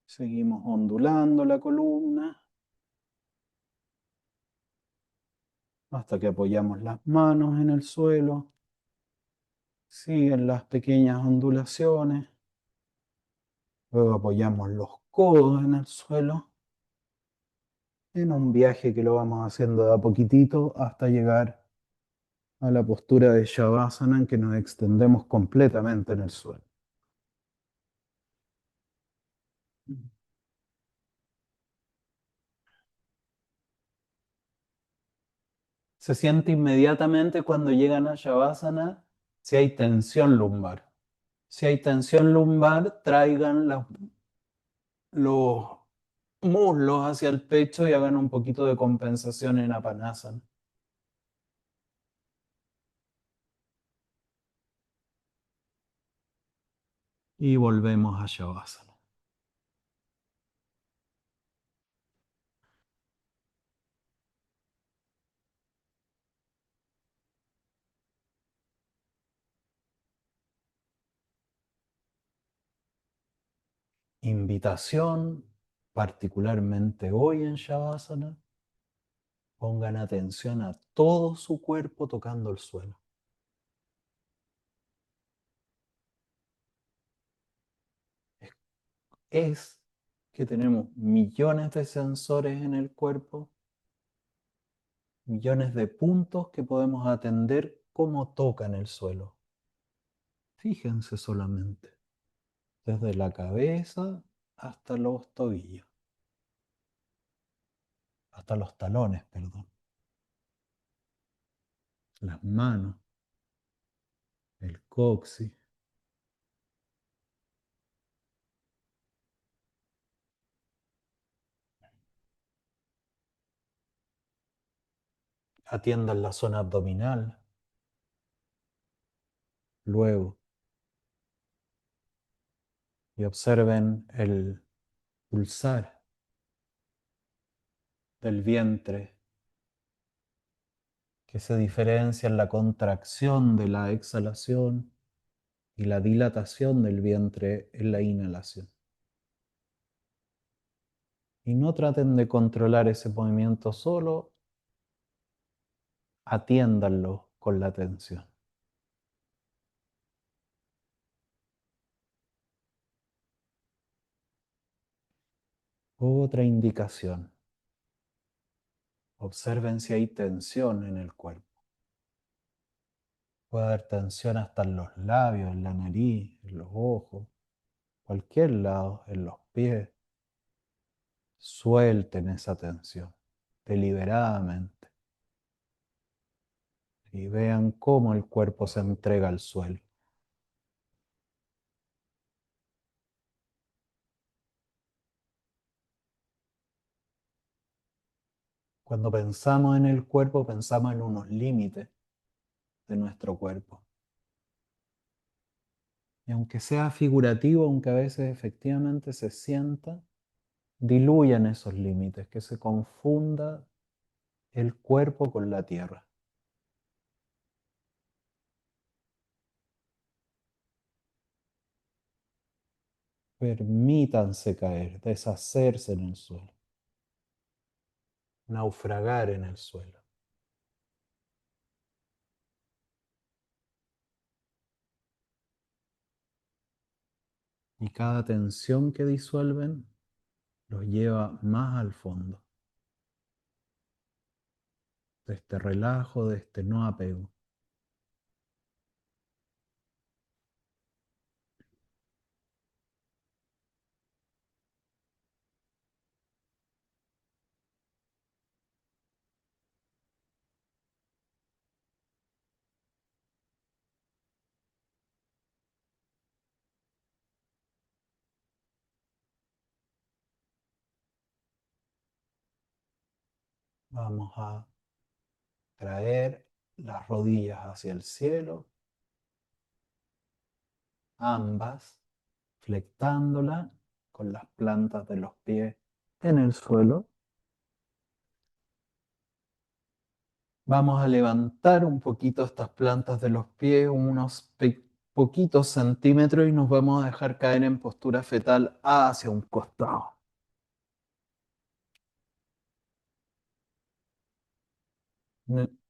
[SPEAKER 1] Seguimos ondulando la columna hasta que apoyamos las manos en el suelo. Siguen las pequeñas ondulaciones. Luego apoyamos los codos en el suelo. En un viaje que lo vamos haciendo de a poquitito hasta llegar a la postura de Shavasana en que nos extendemos completamente en el suelo. Se siente inmediatamente cuando llegan a Shavasana si hay tensión lumbar. Si hay tensión lumbar, traigan los muslos hacia el pecho y hagan un poquito de compensación en Apanasana. Y volvemos a Shavasana. Invitación, particularmente hoy en Shavasana, pongan atención a todo su cuerpo tocando el suelo. Es que tenemos millones de sensores en el cuerpo, millones de puntos que podemos atender cómo tocan el suelo. Fíjense solamente, desde la cabeza hasta los tobillos, hasta los talones, perdón, las manos, el coxis. Atiendan la zona abdominal. Luego, y observen el pulsar del vientre que se diferencia en la contracción de la exhalación y la dilatación del vientre en la inhalación. Y no traten de controlar ese movimiento solo, atiéndanlo con la atención. Otra indicación. Observen si hay tensión en el cuerpo. Puede haber tensión hasta en los labios, en la nariz, en los ojos, cualquier lado, en los pies. Suelten esa tensión deliberadamente y vean cómo el cuerpo se entrega al suelo. Cuando pensamos en el cuerpo, pensamos en unos límites de nuestro cuerpo. Y aunque sea figurativo, aunque a veces efectivamente se sienta, diluyan esos límites, que se confunda el cuerpo con la tierra. Permítanse caer, deshacerse en el suelo, naufragar en el suelo. Y cada tensión que disuelven los lleva más al fondo, de este relajo, de este no apego. Vamos a traer las rodillas hacia el cielo, ambas, flectándolas con las plantas de los pies en el suelo. Vamos a levantar un poquito estas plantas de los pies, unos poquitos centímetros, y nos vamos a dejar caer en postura fetal hacia un costado.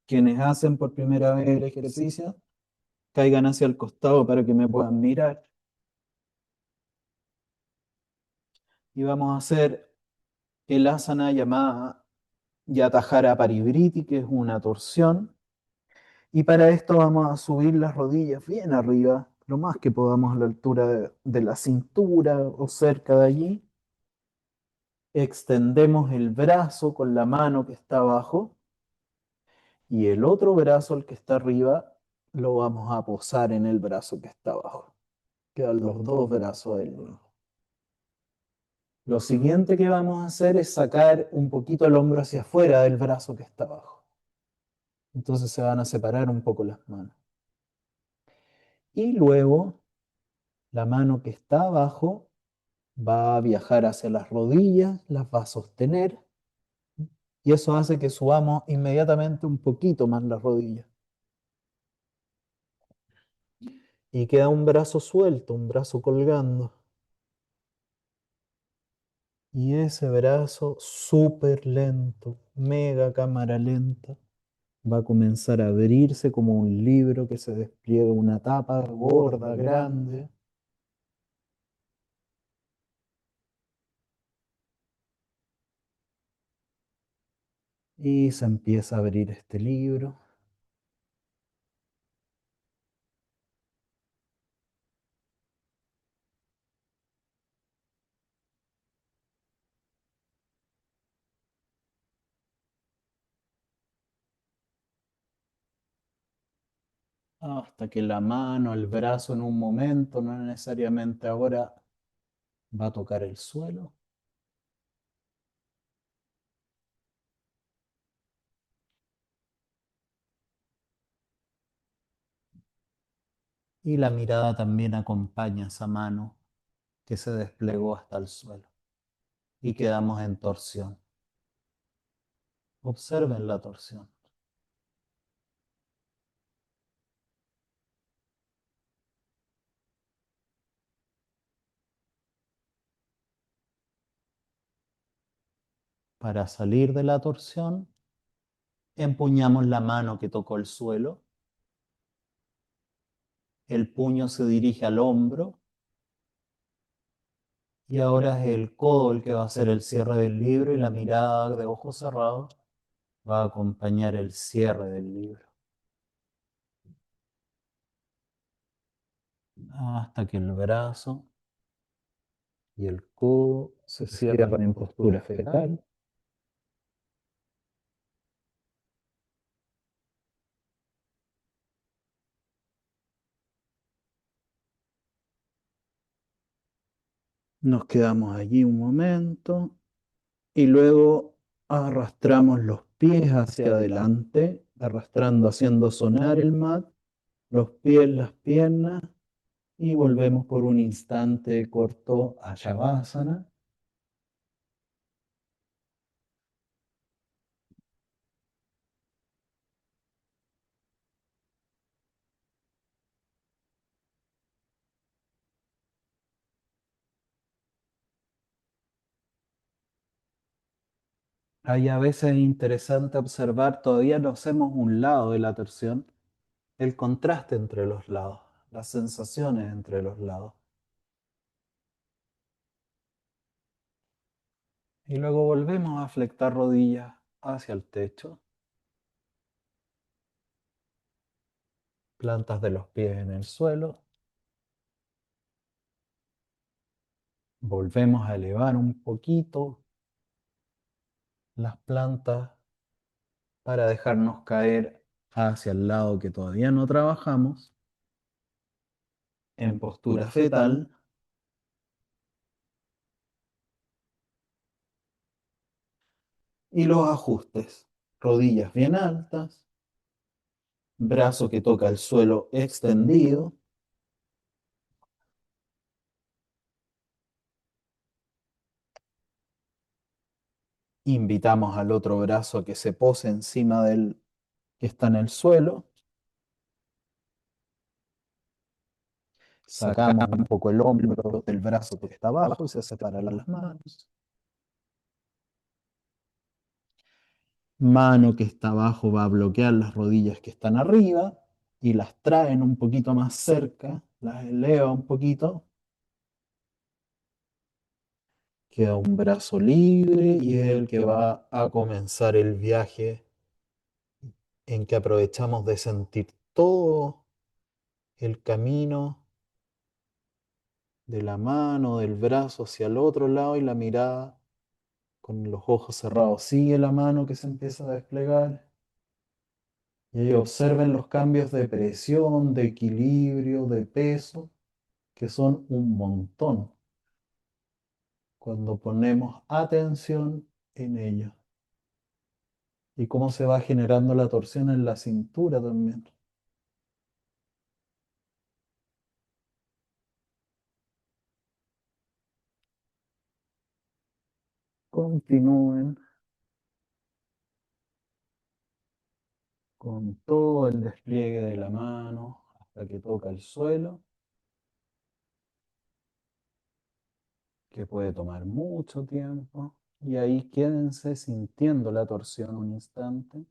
[SPEAKER 1] Quienes hacen por primera vez el ejercicio, caigan hacia el costado para que me puedan mirar. Y vamos a hacer el asana llamada Yatahara Parivriti, que es una torsión. Y para esto vamos a subir las rodillas bien arriba, lo más que podamos a la altura de la cintura o cerca de allí. Extendemos el brazo con la mano que está abajo y el otro brazo, el que está arriba, lo vamos a posar en el brazo que está abajo. Quedan los dos brazos del mismo. Lo siguiente que vamos a hacer es sacar un poquito el hombro hacia afuera del brazo que está abajo. Entonces se van a separar un poco las manos. Y luego la mano que está abajo va a viajar hacia las rodillas, las va a sostener y eso hace que subamos inmediatamente un poquito más las rodillas. Y queda un brazo suelto, un brazo colgando. Y ese brazo súper lento, mega cámara lenta, va a comenzar a abrirse como un libro que se despliega una tapa gorda, grande. Y se empieza a abrir este libro. Hasta que la mano, el brazo en un momento, no necesariamente ahora, va a tocar el suelo. Y la mirada también acompaña esa mano que se desplegó hasta el suelo. Y quedamos en torsión. Observen la torsión. Para salir de la torsión, empuñamos la mano que tocó el suelo. El puño se dirige al hombro. Y ahora es el codo el que va a hacer el cierre del libro y la mirada de ojos cerrados va a acompañar el cierre del libro. Hasta que el brazo y el codo se cierran en postura fetal. Nos quedamos allí un momento y luego arrastramos los pies hacia adelante, arrastrando, haciendo sonar el mat, los pies, las piernas, y volvemos por un instante corto a Shavasana. Ahí a veces es interesante observar, todavía no hacemos un lado de la torsión, el contraste entre los lados, las sensaciones entre los lados. Y luego volvemos a flectar rodillas hacia el techo, plantas de los pies en el suelo. Volvemos a elevar un poquito las plantas para dejarnos caer hacia el lado que todavía no trabajamos, en postura fetal. Y los ajustes, rodillas bien altas, brazo que toca el suelo extendido. Invitamos al otro brazo a que se pose encima del que está en el suelo. Sacamos un poco el hombro del brazo que está abajo y se separan las manos. Mano que está abajo va a bloquear las rodillas que están arriba y las traen un poquito más cerca, las eleva un poquito. Queda un brazo libre y es el que va a comenzar el viaje en que aprovechamos de sentir todo el camino de la mano, del brazo hacia el otro lado y la mirada con los ojos cerrados. Sigue la mano que se empieza a desplegar y ahí observen los cambios de presión, de equilibrio, de peso, que son un montón cuando ponemos atención en ello. Y cómo se va generando la torsión en la cintura también. Continúen con todo el despliegue de la mano hasta que toca el suelo, que puede tomar mucho tiempo. Y ahí quédense sintiendo la torsión un instante.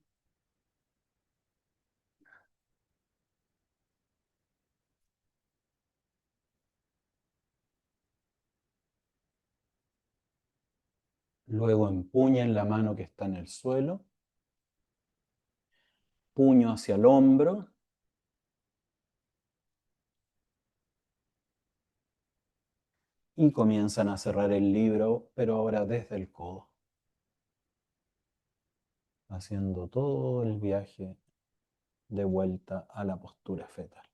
[SPEAKER 1] Luego empuñen la mano que está en el suelo, puño hacia el hombro. Y comienzan a cerrar el libro, pero ahora desde el codo, haciendo todo el viaje de vuelta a la postura fetal.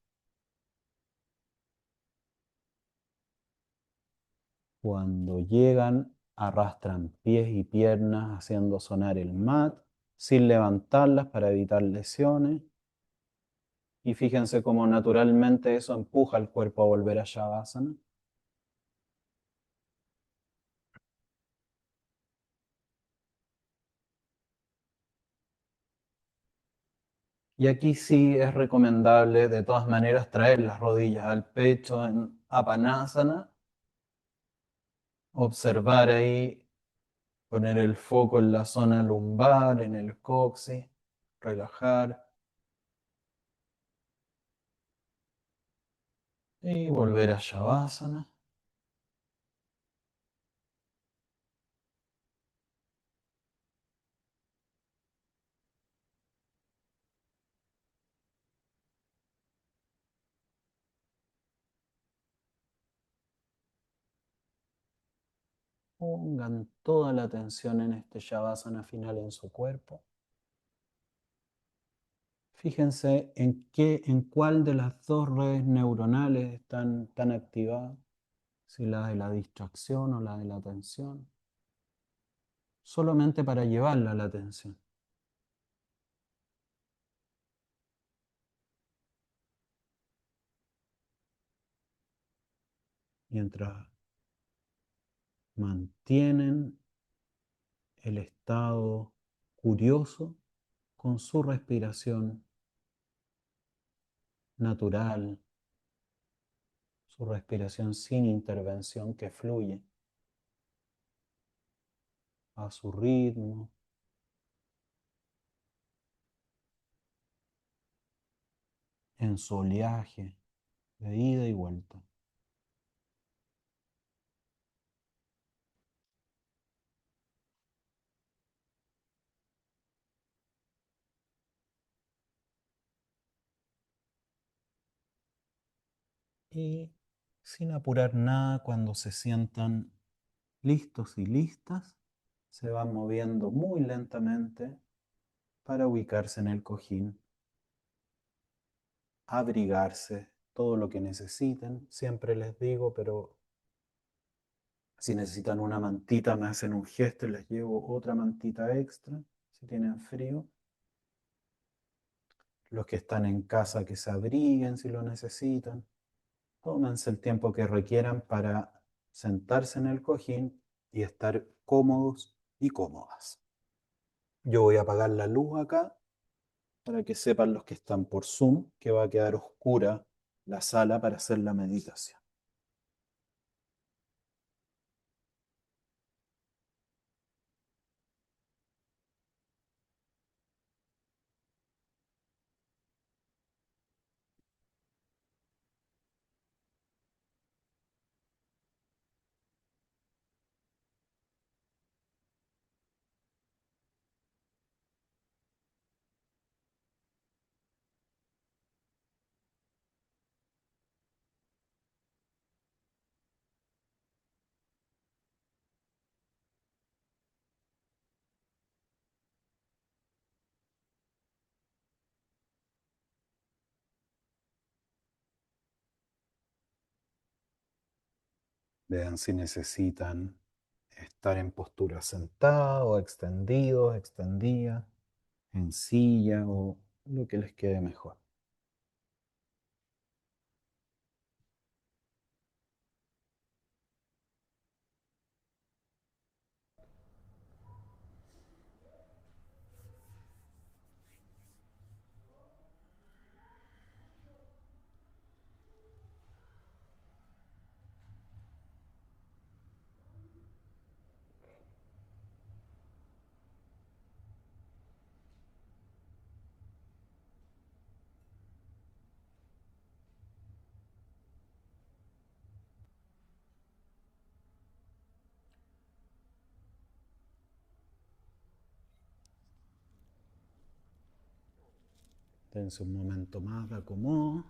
[SPEAKER 1] Cuando llegan, arrastran pies y piernas haciendo sonar el mat, sin levantarlas para evitar lesiones. Y fíjense cómo naturalmente eso empuja al cuerpo a volver a Shavasana. Y aquí sí es recomendable de todas maneras traer las rodillas al pecho en Apanasana, observar ahí, poner el foco en la zona lumbar, en el coxis, relajar y volver a Shavasana. Pongan toda la atención en este Shavasana final en su cuerpo. Fíjense en cuál de las dos redes neuronales están activadas, si la de la distracción o la de la atención, solamente para llevarla a la atención. mientras mantienen el estado curioso con su respiración natural, su respiración sin intervención que fluye a su ritmo, en su oleaje, de ida y vuelta. Y sin apurar nada, cuando se sientan listos y listas, se van moviendo muy lentamente para ubicarse en el cojín, abrigarse, todo lo que necesiten. Siempre les digo, pero si necesitan una mantita, me hacen un gesto y les llevo otra mantita extra, si tienen frío. Los que están en casa, que se abriguen si lo necesitan. Tómense el tiempo que requieran para sentarse en el cojín y estar cómodos y cómodas. Yo voy a apagar la luz acá para que sepan los que están por Zoom que va a quedar oscura la sala para hacer la meditación. Vean si necesitan estar en postura sentada o extendidos, extendida, en silla o lo que les quede mejor. Dense un momento más de acomodo.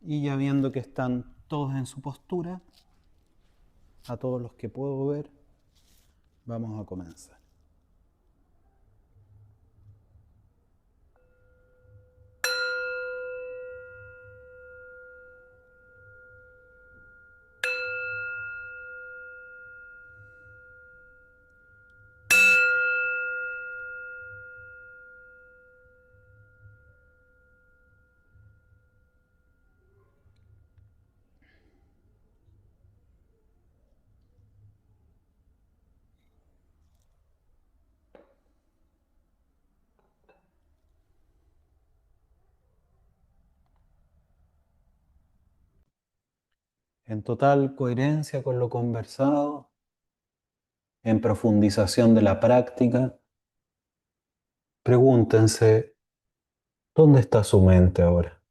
[SPEAKER 1] Y ya viendo que están todos en su postura, a todos los que puedo ver, vamos a comenzar. En total coherencia con lo conversado, en profundización de la práctica, pregúntense, ¿dónde está su mente ahora?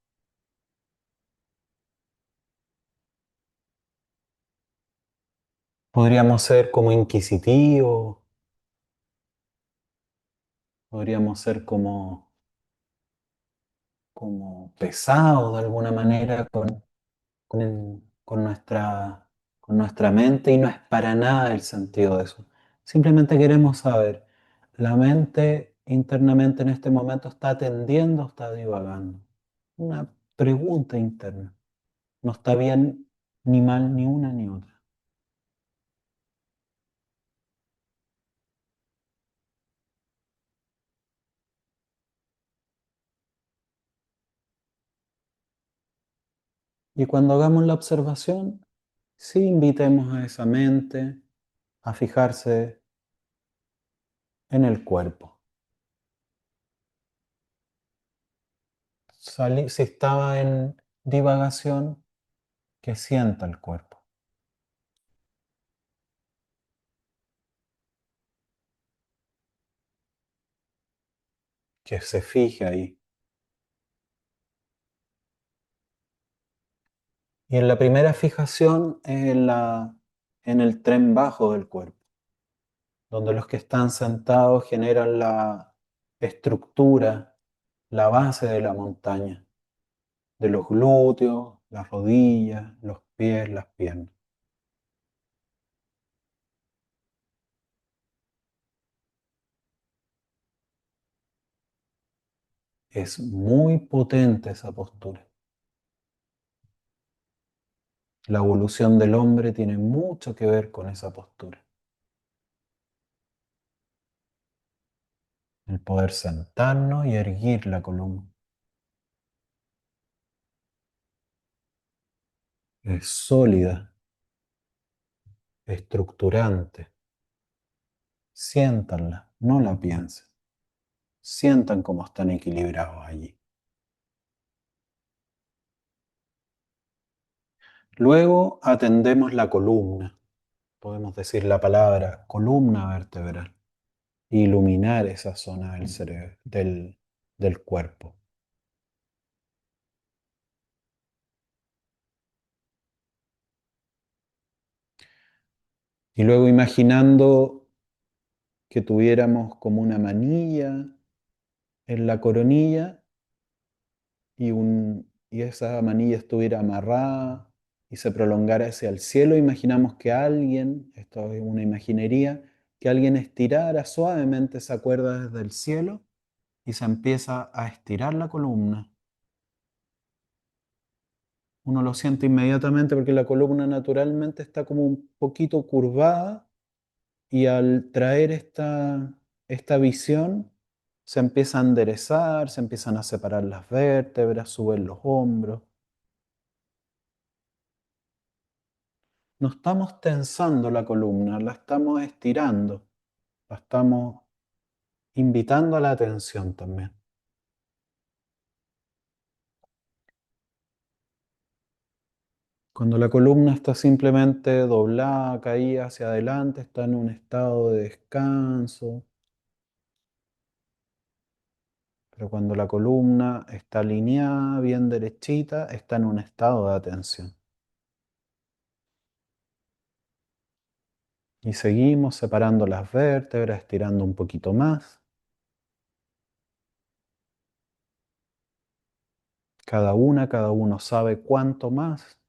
[SPEAKER 1] Podríamos ser como inquisitivos, podríamos ser como pesados de alguna manera con con nuestra mente y no es para nada el sentido de eso. Simplemente queremos saber, la mente internamente en este momento está atendiendo o está divagando. Una pregunta interna. No está bien ni mal ni una ni otra. Y cuando hagamos la observación, sí invitemos a esa mente a fijarse en el cuerpo. Si estaba en divagación, que sienta el cuerpo, que se fije ahí. Y en la primera fijación es en el tren bajo del cuerpo, donde los que están sentados generan la estructura, la base de la montaña, de los glúteos, las rodillas, los pies, las piernas. Es muy potente esa postura. La evolución del hombre tiene mucho que ver con esa postura. El poder sentarnos y erguir la columna. Es sólida, estructurante. Siéntanla, no la piensen. Sientan cómo están equilibrados allí. Luego atendemos la columna. Podemos decir la palabra columna vertebral. Iluminar esa zona del cerebro, del cuerpo. Y luego imaginando que tuviéramos como una manilla en la coronilla y esa manilla estuviera amarrada y se prolongara hacia el cielo, imaginamos que alguien, esto es una imaginería, que alguien estirara suavemente esa cuerda desde el cielo y se empieza a estirar la columna. Uno lo siente inmediatamente porque la columna naturalmente está como un poquito curvada y al traer esta visión se empieza a enderezar, se empiezan a separar las vértebras, suben los hombros. No estamos tensando la columna, la estamos estirando, la estamos invitando a la atención también. Cuando la columna está simplemente doblada, caída hacia adelante, está en un estado de descanso. Pero cuando la columna está alineada, bien derechita, está en un estado de atención. Y seguimos separando las vértebras, estirando un poquito más. Cada uno sabe cuánto más.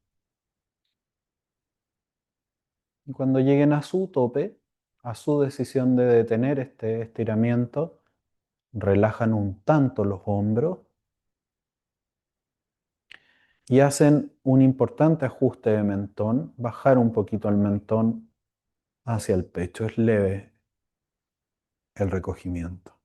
[SPEAKER 1] Y cuando lleguen a su tope, a su decisión de detener este estiramiento, relajan un tanto los hombros y hacen un importante ajuste de mentón, bajar un poquito el mentón hacia el pecho. Es leve el recogimiento.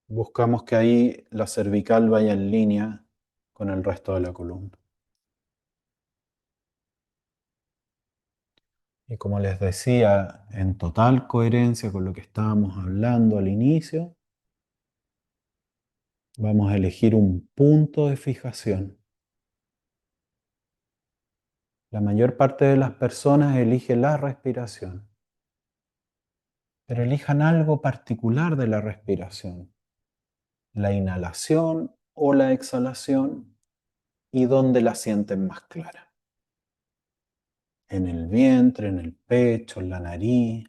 [SPEAKER 1] Buscamos que ahí la cervical vaya en línea con el resto de la columna. Y como les decía, en total coherencia con lo que estábamos hablando al inicio, vamos a elegir un punto de fijación. La mayor parte de las personas elige la respiración, pero elijan algo particular de la respiración, la inhalación o la exhalación y dónde la sienten más clara. En el vientre, en el pecho, en la nariz,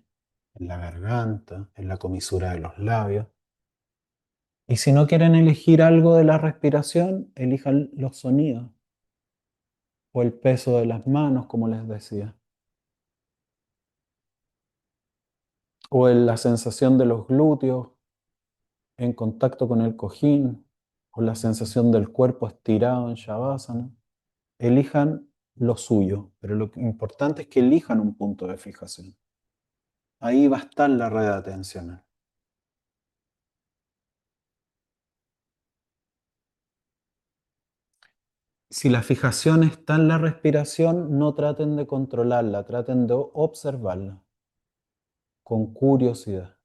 [SPEAKER 1] en la garganta, en la comisura de los labios. Y si no quieren elegir algo de la respiración, elijan los sonidos o el peso de las manos, como les decía, o la sensación de los glúteos en contacto con el cojín, o la sensación del cuerpo estirado en Shavasana. Elijan lo suyo, pero lo importante es que elijan un punto de fijación. Ahí va a estar la red atencional. Si la fijación está en la respiración, no traten de controlarla, traten de observarla con curiosidad.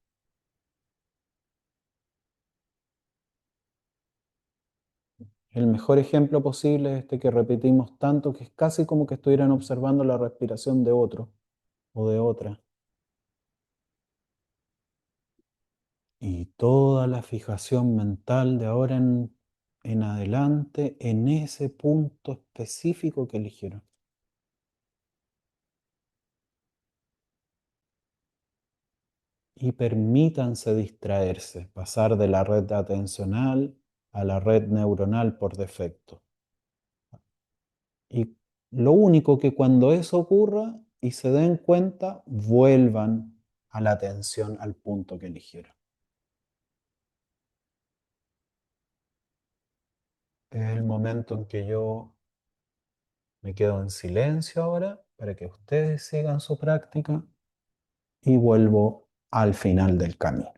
[SPEAKER 1] El mejor ejemplo posible es este que repetimos tanto que es casi como que estuvieran observando la respiración de otro o de otra. Y toda la fijación mental de ahora en adelante en ese punto específico que eligieron. Y permítanse distraerse, pasar de la red atencional a la red neuronal por defecto. Y lo único que cuando eso ocurra y se den cuenta, vuelvan a la atención al punto que eligieron. Es el momento en que yo me quedo en silencio ahora para que ustedes sigan su práctica y vuelvo al final del camino.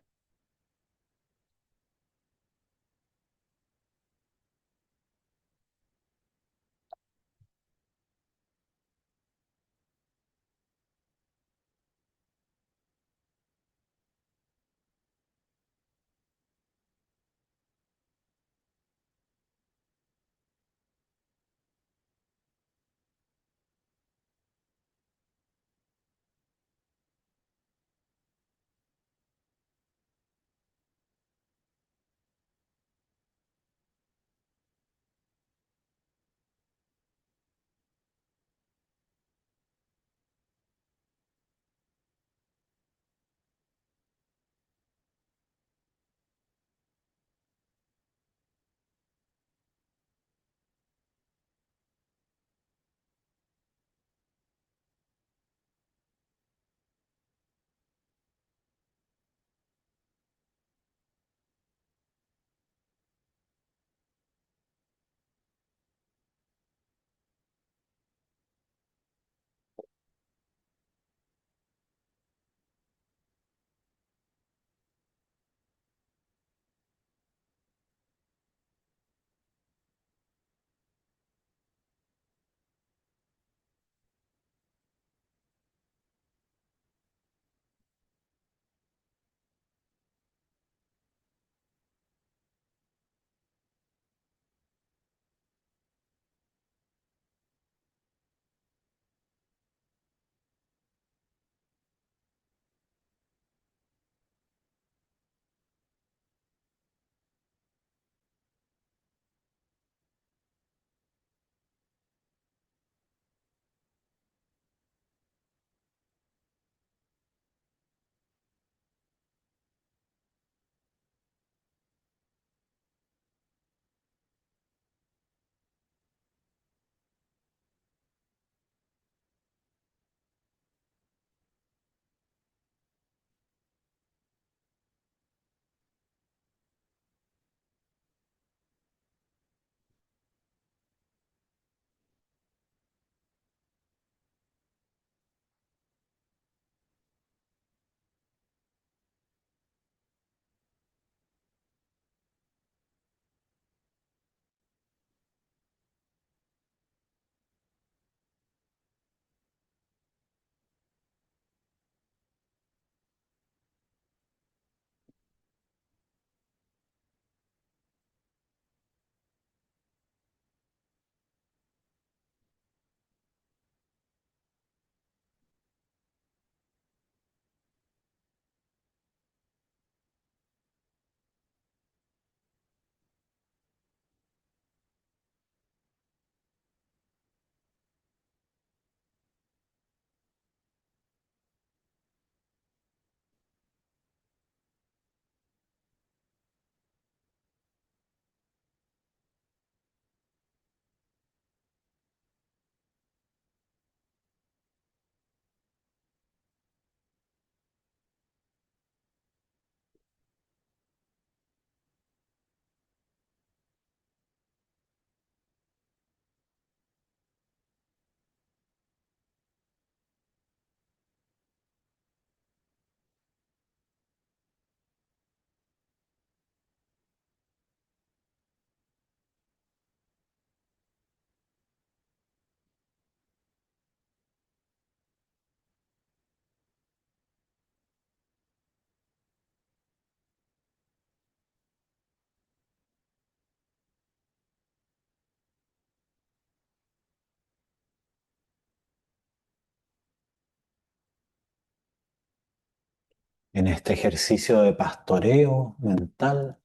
[SPEAKER 1] En este ejercicio de pastoreo mental,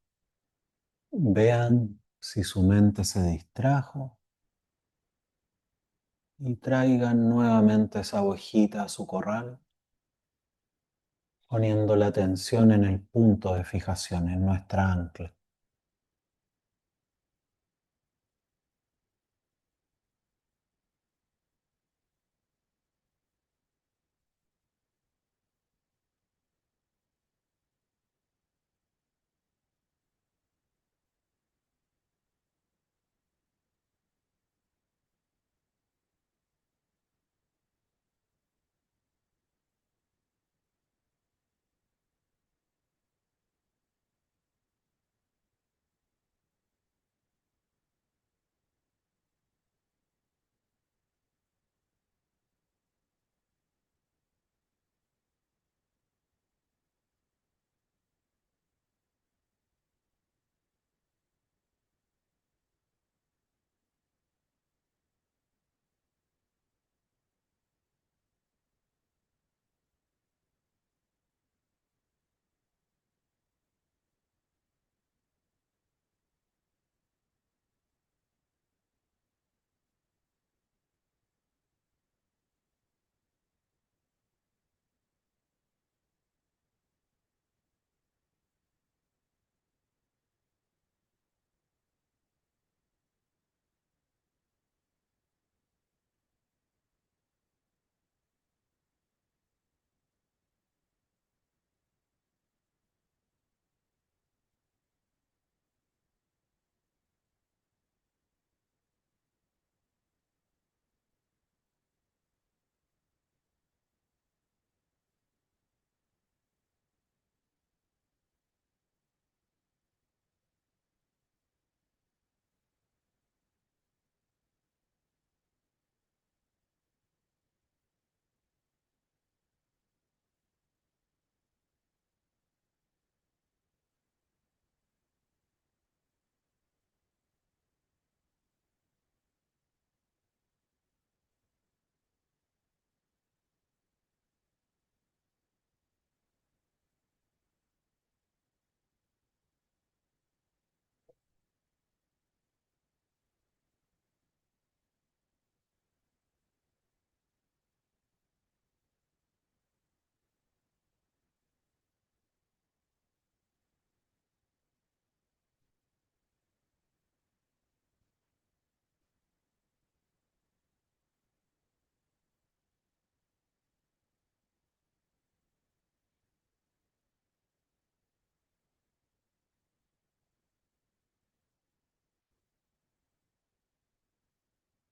[SPEAKER 1] vean si su mente se distrajo y traigan nuevamente esa ovejita a su corral, poniendo la atención en el punto de fijación, en nuestra ancla.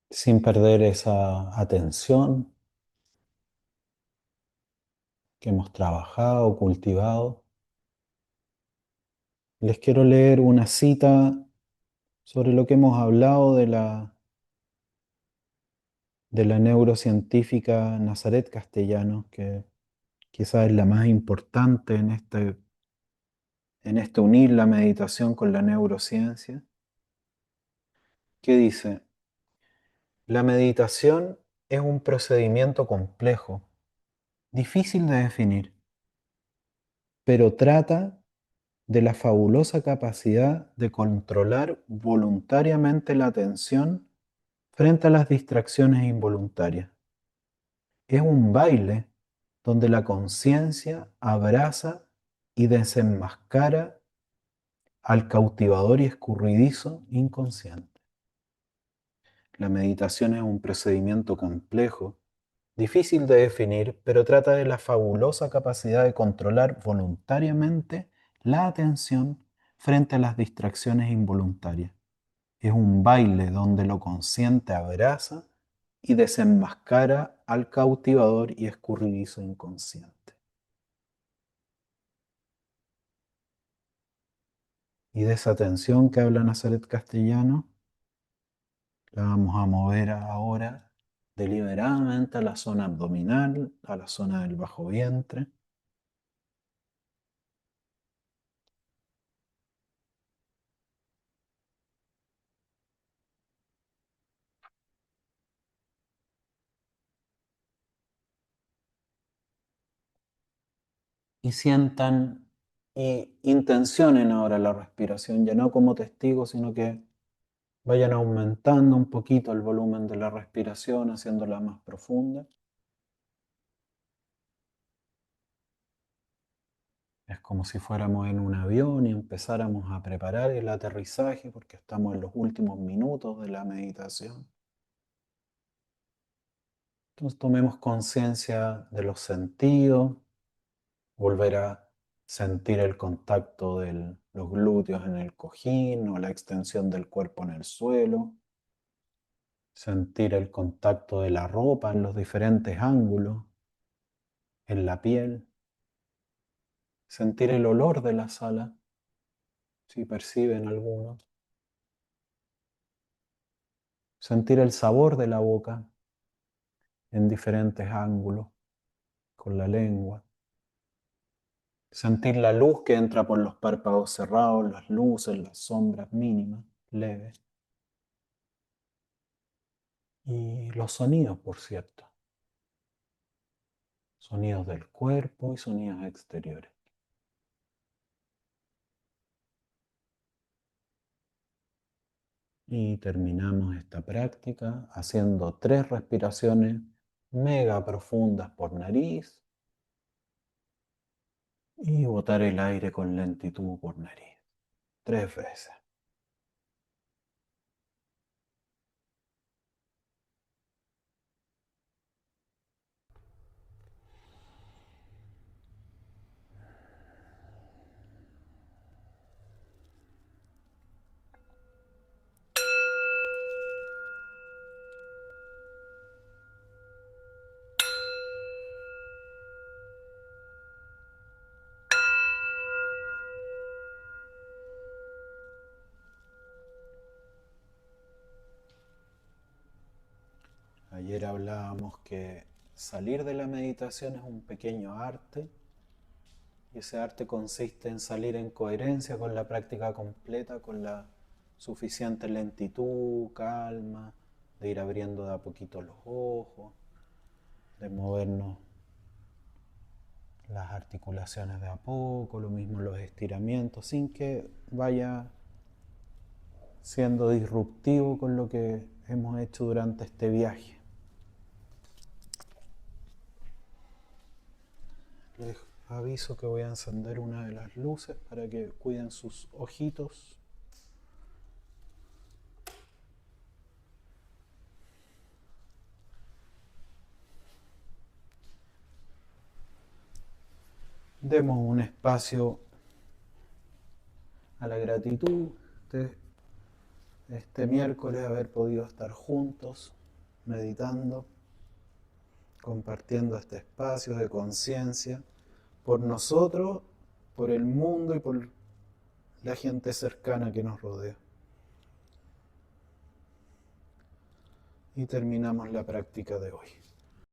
[SPEAKER 1] Sin perder esa atención que hemos trabajado, cultivado, les quiero leer una cita sobre lo que hemos hablado de la neurocientífica Nazaret Castellanos, que quizás es la más importante en este unir la meditación con la neurociencia, que dice: la meditación es un procedimiento complejo, difícil de definir, pero trata de la fabulosa capacidad de controlar voluntariamente la atención frente a las distracciones involuntarias. Es un baile donde la conciencia abraza y desenmascara al cautivador y escurridizo inconsciente. La meditación es un procedimiento complejo, difícil de definir, pero trata de la fabulosa capacidad de controlar voluntariamente la atención frente a las distracciones involuntarias. Es un baile donde lo consciente abraza y desenmascara al cautivador y escurridizo inconsciente. Y de esa tensión que habla Nazaret Castellano, la vamos a mover ahora deliberadamente a la zona abdominal, a la zona del bajo vientre. y sientan y intencionen ahora la respiración, ya no como testigos, sino que vayan aumentando un poquito el volumen de la respiración, haciéndola más profunda. Es como si fuéramos en un avión y empezáramos a preparar el aterrizaje porque estamos en los últimos minutos de la meditación. Entonces tomemos conciencia de los sentidos, volver a sentir el contacto de los glúteos en el cojín o la extensión del cuerpo en el suelo, sentir el contacto de la ropa en los diferentes ángulos, en la piel, sentir el olor de la sala, si perciben algunos, sentir el sabor de la boca en diferentes ángulos, con la lengua. Sentir la luz que entra por los párpados cerrados, las luces, las sombras mínimas, leves. Y los sonidos, por cierto. Sonidos del cuerpo y sonidos exteriores. Y terminamos esta práctica haciendo 3 respiraciones mega profundas por nariz y botar el aire con lentitud por nariz. 3 veces. Ayer hablábamos que salir de la meditación es un pequeño arte y ese arte consiste en salir en coherencia con la práctica completa, con la suficiente lentitud, calma, de ir abriendo de a poquito los ojos, de movernos las articulaciones de a poco, lo mismo los estiramientos, sin que vaya siendo disruptivo con lo que hemos hecho durante este viaje. Les aviso que voy a encender una de las luces para que cuiden sus ojitos. Demos un espacio a la gratitud de este miércoles haber podido estar juntos, meditando, compartiendo este espacio de conciencia por nosotros, por el mundo y por la gente cercana que nos rodea. Y terminamos la práctica de hoy.